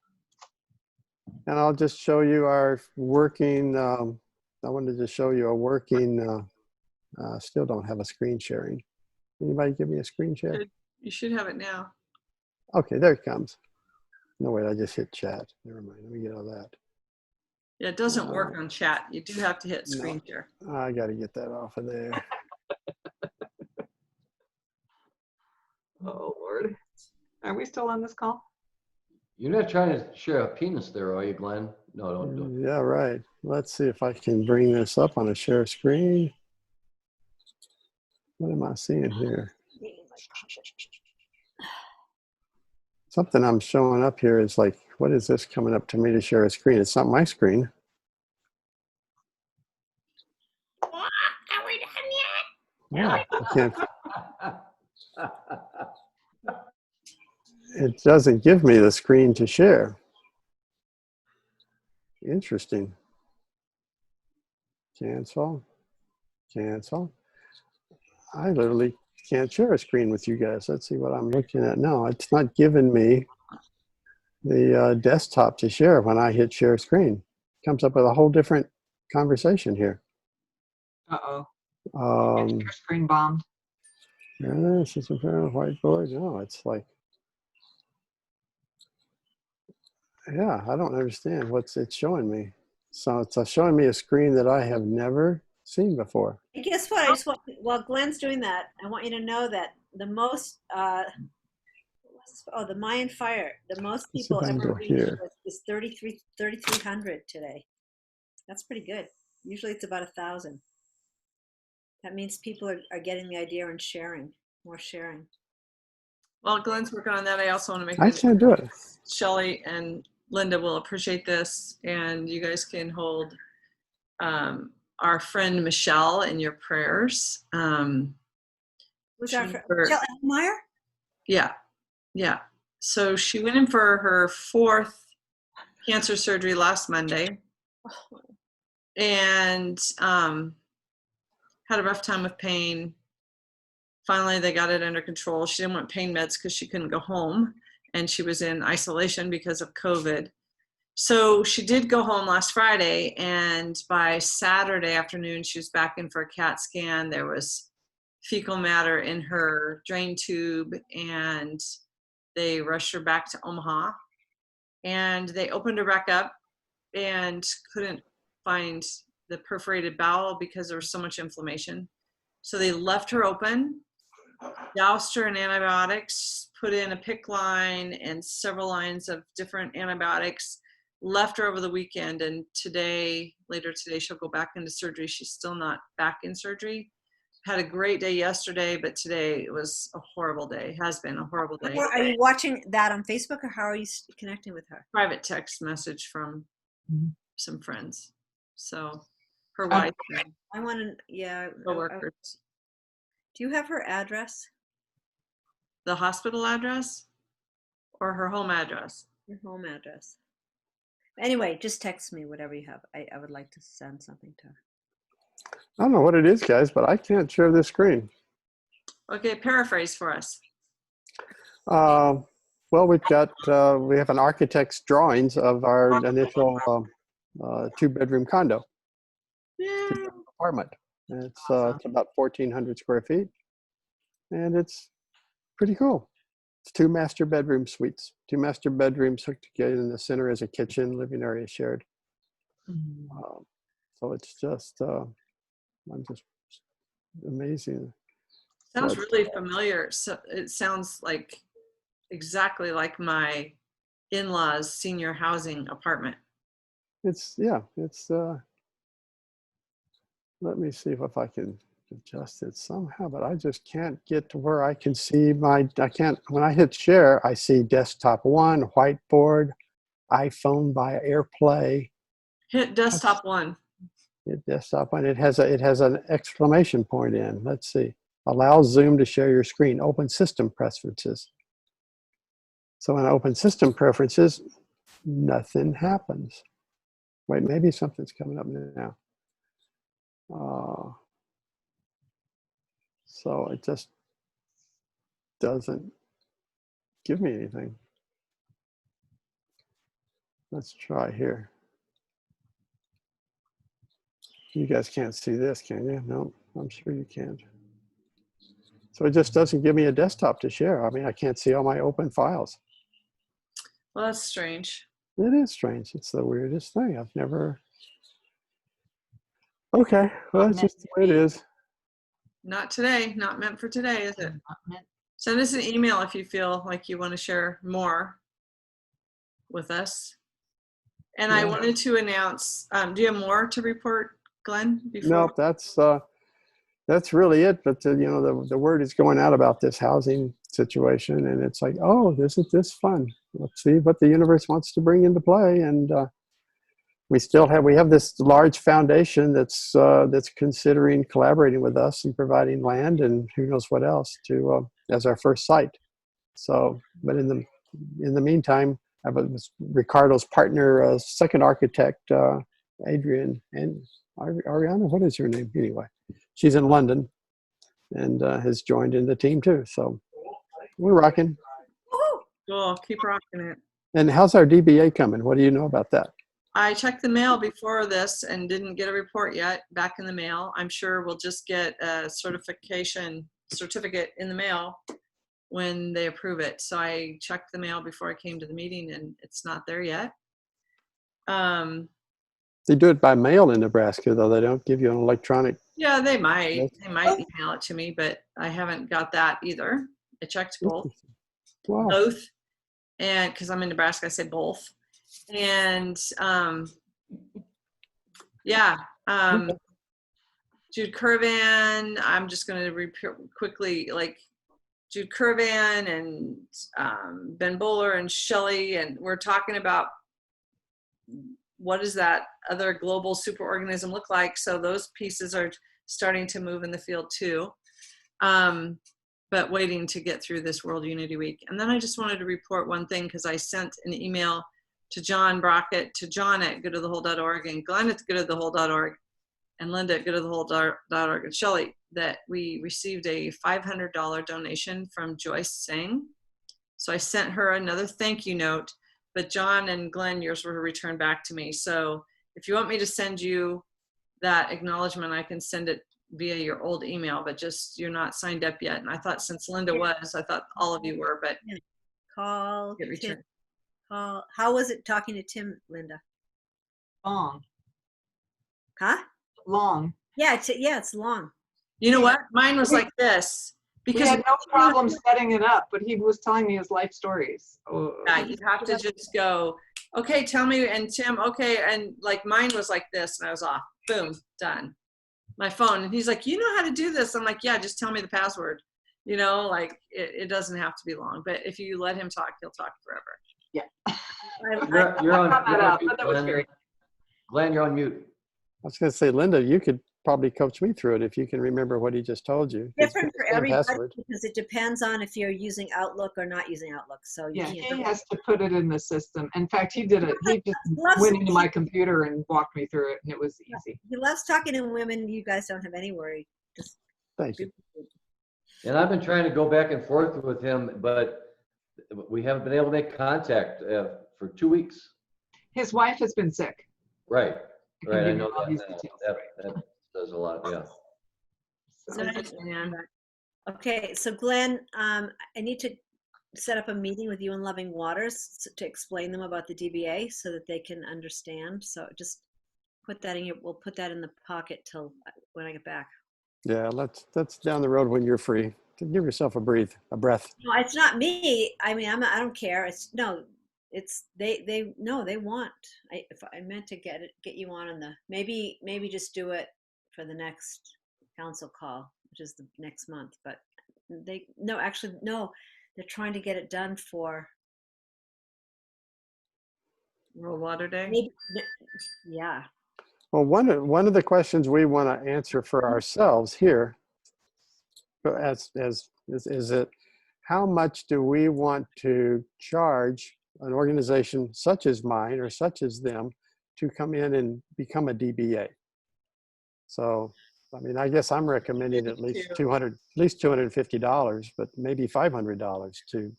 And I'll just show you our working, I wanted to show you a working, still don't have a screen sharing. Anybody give me a screen share? You should have it now. Okay, there it comes. No, wait, I just hit chat. Never mind, let me get all that. Yeah, it doesn't work on chat. You do have to hit No. screen share. I got to get that off of there. Oh, Lord. Are we still on this call? You're not trying to share a penis there, are you, Glenn? No, don't do it. Yeah, right. Let's see if I can bring this up on a share screen. What am I seeing here? Something I'm showing up here is like, what is this coming up to me to share a screen? It's not my screen. Are we done yet? Yeah, I can't. It doesn't give me the screen to share. Interesting. Cancel. Cancel. I literally can't share a screen with you guys. Let's see what I'm looking at now. It's not giving me the desktop to share when I hit share screen. It comes up with a whole different conversation here. Uh-oh. Um, Your screen bombed. this is a whiteboard. No, it's like, yeah, I don't understand what's it's showing me. So it's showing me a screen that I have never seen before. And guess what? I just want, while Glenn's doing that, I want you to know that the most, the Mayan fire, the most Let's see people if I can ever go reached here. is 3,300 today. That's pretty good. Usually it's about 1,000. That means people are getting the idea and sharing, more sharing. Well, Glenn's working on that. I also want to make I can't do it. Shelly and Linda will appreciate this, and you guys can hold our friend Michelle in your prayers. Who's our friend? for- Michelle Elmeyer? Yeah. So she went in for her 4th cancer surgery last Monday, and had a rough time with pain. Finally, they got it under control. She didn't want pain meds because she couldn't go home, and she was in isolation because of COVID. So she did go home last Friday, and by Saturday afternoon, she was back in for a CAT scan. There was fecal matter in her drain tube, and they rushed her back to Omaha. And they opened her back up and couldn't find the perforated bowel because there was so much inflammation. So they left her open, doused her in antibiotics, put in a PICC line and several lines of different antibiotics, left her over the weekend, and later today, she'll go back into surgery. She's still not back in surgery. Had a great day yesterday, but today it was a horrible day. Has been a horrible day. Are you watching that on Facebook, or how are you connecting with her? Private text message from Mhm. some friends. So her wife and I want to, yeah. coworkers. Do you have her address? The hospital address or her home address? Your home address. Anyway, just text me whatever you have. I would like to send something to her. I don't know what it is, guys, but I can't share this screen. Okay, paraphrase for us. Well, we have an architect's drawings of our initial 2-bedroom condo, Yeah. 2-bedroom apartment. And it's about 1,400 square feet, and it's pretty cool. It's 2 master bedroom suites, 2 master bedrooms hooked together. In the center is a kitchen, living area shared. So it's just, I'm just amazing. Sounds But- really familiar. So it sounds like exactly like my in-laws' senior housing apartment. It's let me see if I can adjust it somehow, but I just can't get to where I can see when I hit share, I see desktop 1, whiteboard, iPhone by AirPlay. Hit desktop 1. Hit desktop 1, it has an exclamation point in. Let's see. Allow Zoom to share your screen. Open system preferences. So when I open system preferences, nothing happens. Wait, maybe something's coming up now. So it just doesn't give me anything. Let's try here. You guys can't see this, can you? No, I'm sure you can't. So it just doesn't give me a desktop to share. I mean, I can't see all my open files. Well, that's strange. It is strange. It's the weirdest thing. I've never. Okay, well, that's just the way it is. Not today. Not meant for today, is it? Send us an email if you feel like you want to share more with us. And I Yeah. wanted to announce, do you have more to report, Glenn? Nope, that's really it. But the word is going out about this housing situation, and it's like, oh, isn't this fun? Let's see what the universe wants to bring into play. And we have this large foundation that's considering collaborating with us and providing land and who knows what else as our first site. So, but in the meantime, I was Ricardo's partner, second architect, Adrian, and Ariana. What is her name anyway? She's in London and has joined in the team too. So we're rocking. Cool. Keep rocking it. And how's our DBA coming? What do you know about that? I checked the mail before this and didn't get a report yet back in the mail. I'm sure we'll just get a certificate in the mail when they approve it. So I checked the mail before I came to the meeting and it's not there yet. They do it by mail in Nebraska, though. They don't give you an electronic. Yeah, they might. Yes. They might email it to me, but I haven't got that either. I checked both. Wow. Both. And because I'm in Nebraska, I say both. And Jude Curvan, I'm just going to quickly, like Jude Curvan and Ben Bowler and Shelley, and we're talking about what does that other global superorganism look like. So those pieces are starting to move in the field too, but waiting to get through this World Unity Week. And then I just wanted to report one thing, because I sent an email to John Brockett, to John at goodofthewhole.org, and Glenn at goodofthewhole.org, and Linda at goodofthewhole.org, and Shelley, that we received a $500 donation from Joyce Singh. So I sent her another thank you note, but John and Glenn, yours were returned back to me. So if you want me to send you that acknowledgement, I can send it via your old email, but just you're not signed up yet. And I thought since Linda was, I thought all of you were, but Call get Tim. returned. How was it talking to Tim, Linda? Long. Huh? Long. Yeah, it's long. You know what? Mine was like this, We because had no problem setting it up, but he was telling me his life stories. Oh, yeah, you have to just go, okay, tell me, and Tim, okay, and like mine was like this, and I was off, boom, done. My phone, and he's like, you know how to do this? I'm like, yeah, just tell me the password. You know, like it doesn't have to be long, but if you let him talk, he'll talk forever. You're on, found that you're on out, mute, but that was Glenn. very- Glenn, you're on mute. I was going to say, Linda, you could probably coach me through it if you can remember what he just told you. It's Different the for same everybody password. because it depends on if you're using Outlook or not using Outlook. So you Yeah, can't. he has to put it in the system. In fact, he did it. He just Loves- went into my computer and walked me through it, and it was easy. He loves talking to women. You guys don't have any worry. Just Thank you. And I've been trying to go back and forth with him, but we haven't been able to make contact for 2 weeks. His wife has been sick. Right, I can right. I give you know all that these now. details. That does a lot, yeah. So- Nice, man. Okay, so Glenn, I need to set up a meeting with you and Loving Waters to explain them about the DBA so that they can understand. So just put that in your, we'll put that in the pocket till when I get back. Yeah, that's down the road when you're free. Give yourself a breath. No, it's not me. I mean, I don't care. It's no, it's they no, they want. If I meant to get you on the maybe just do it for the next council call, which is the next month. But they're trying to get it done for World Water Day. maybe, yeah. Well, one of the questions we want to answer for ourselves here, is it how much do we want to charge an organization such as mine or such as them to come in and become a DBA? So, I mean, I guess I'm recommending at least $250, but maybe $500 to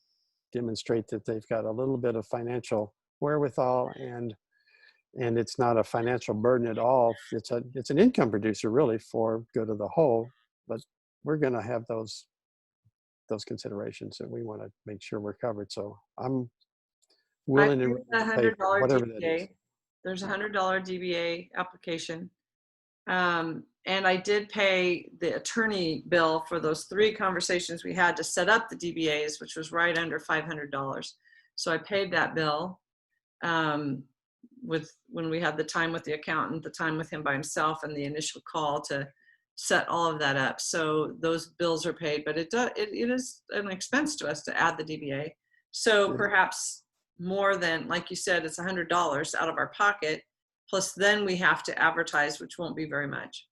demonstrate that they've got a little bit of financial wherewithal and it's not a financial burden at all. It's an income producer really for good of the whole, but we're going to have those considerations that we want to make sure we're covered. So I'm willing to pay for whatever that is. DBA. There's $100 DBA application. And I did pay the attorney bill for those 3 conversations we had to set up the DBAs, which was right under $500. So I paid that bill when we had the time with the accountant, the time with him by himself, and the initial call to set all of that up. So those bills are paid, but it is an expense to us to add the DBA. So perhaps more than, like you said, it's $100 out of our pocket. Plus then we have to advertise, which won't be very much.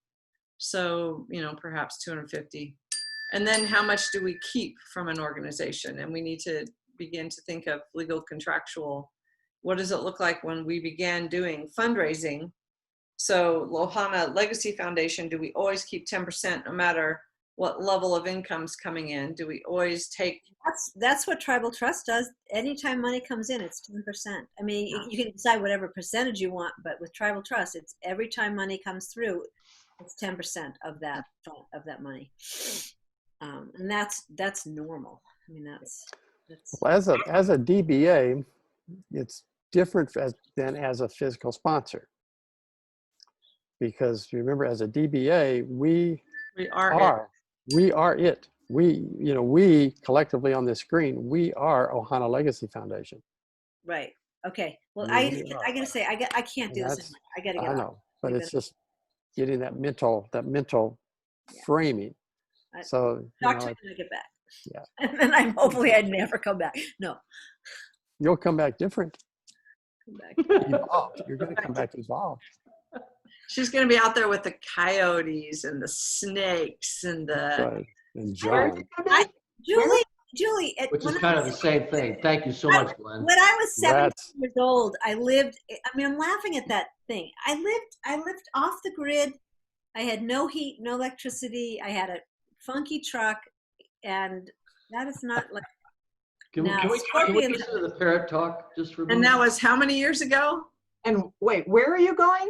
So, perhaps 250. And then how much do we keep from an organization? And we need to begin to think of legal contractual. What does it look like when we began doing fundraising? So Lohana Legacy Foundation, do we always keep 10% no matter what level of income's coming in? Do we always take? That's what Tribal Trust does. Anytime money comes in, it's 10%. I mean, you can decide whatever percentage you want, but with Tribal Trust, it's every time money comes through, it's 10% of that money, and that's normal. I mean, that's Well, as a DBA, it's different than as a physical sponsor, because remember, as a DBA, we are it. We collectively on this screen, we are Ohana Legacy Foundation. right. Okay. Well, I I mean, gotta say, I can't do this. I gotta get I off. know, but You it's just getting that mental framing. I- So Talk to me when I get back. Yeah. And then hopefully I'd never come back. No. you'll come back different. Come back. Evolved. You're going to come back evolved. She's going to be out there with the coyotes and the snakes and the. Right. And John. Julie, Which is kind of the same thing. Thank you so much, Glenn. when I was 17 Rats. years old, I lived. I mean, I'm laughing at that thing. I lived off the grid. I had no heat, no electricity. I had a funky truck, and that is not like. Can we Scorpions- listen to the parrot talk just for a And that was how many years ago? And wait, where are you going?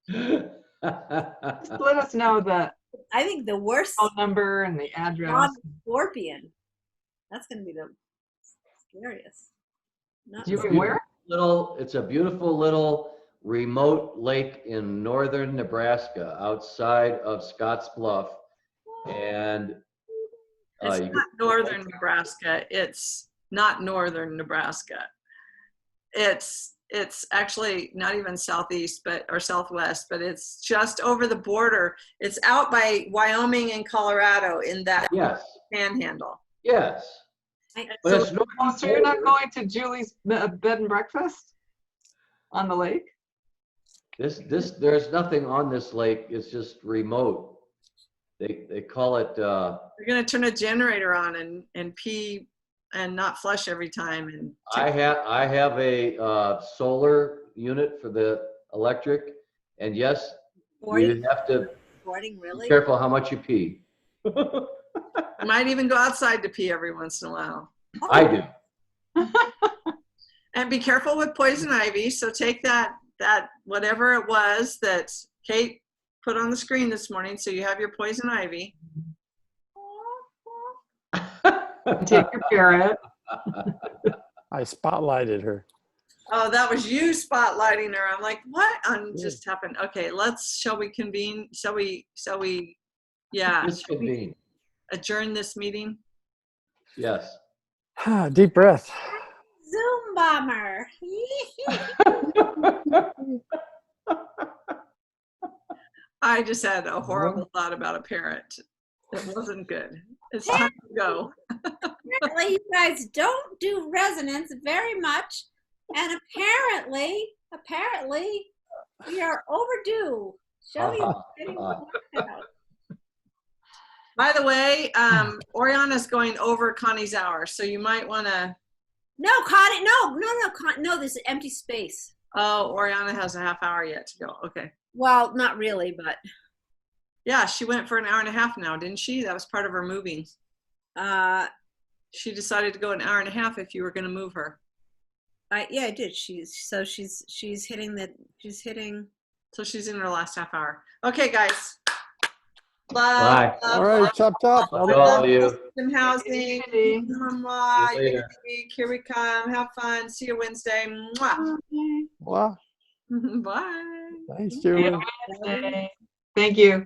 minute? Just let us know the I think the worst phone number and the address. job is scorpion. That's going to be the scariest. Not You were where? It's a beautiful little remote lake in northern Nebraska outside of Scotts Bluff. And It's You not northern Nebraska. It's not northern Nebraska. It's actually not even southeast, or southwest, but it's just over the border. It's out by Wyoming and Colorado in that yes, panhandle. yes. I- But So it's not. Oh, so you're not going to Julie's bed and breakfast on the lake? There's nothing on this lake. It's just remote. They call it. you're gonna turn a generator on and pee and not flush every time. And I have a solar unit for the electric, and yes, you Boarding, have to boarding, be really? careful how much you pee. you might even go outside to pee every once in a while. I do. And be careful with poison ivy. So take that whatever it was that Kate put on the screen this morning. So you have your poison ivy. Take your parrot. I spotlighted her. Oh, that was you spotlighting her. I'm like, what just happened? Okay, shall we convene? Shall we, yeah, Just convene. adjourn this meeting? Yes. Deep breath. Zoom bomber. I just had a horrible thought about a parrot. It wasn't good. It's time to go. Apparently, you guys don't do resonance very much, and apparently, we are overdue. Shelby is getting worked out. By the way, Oriana's going over Connie's hour, so you might want to. No, Connie, no, there's an empty space. Oh, Oriana has a half hour yet to go. Okay. Well, not really, but Yeah, she went for an hour and a half now, didn't she? That was part of her moving. She decided to go an hour and a half if you were going to move her. yeah, I did. She's hitting. So she's in her last half hour. Okay, guys. Bye. All right, chop chop. Love all of you. Some housing. Hey. Mwah. See you later. Here we come. Have fun. See you Wednesday. Mwah. Well, Bye. thanks, Julie. Thank you.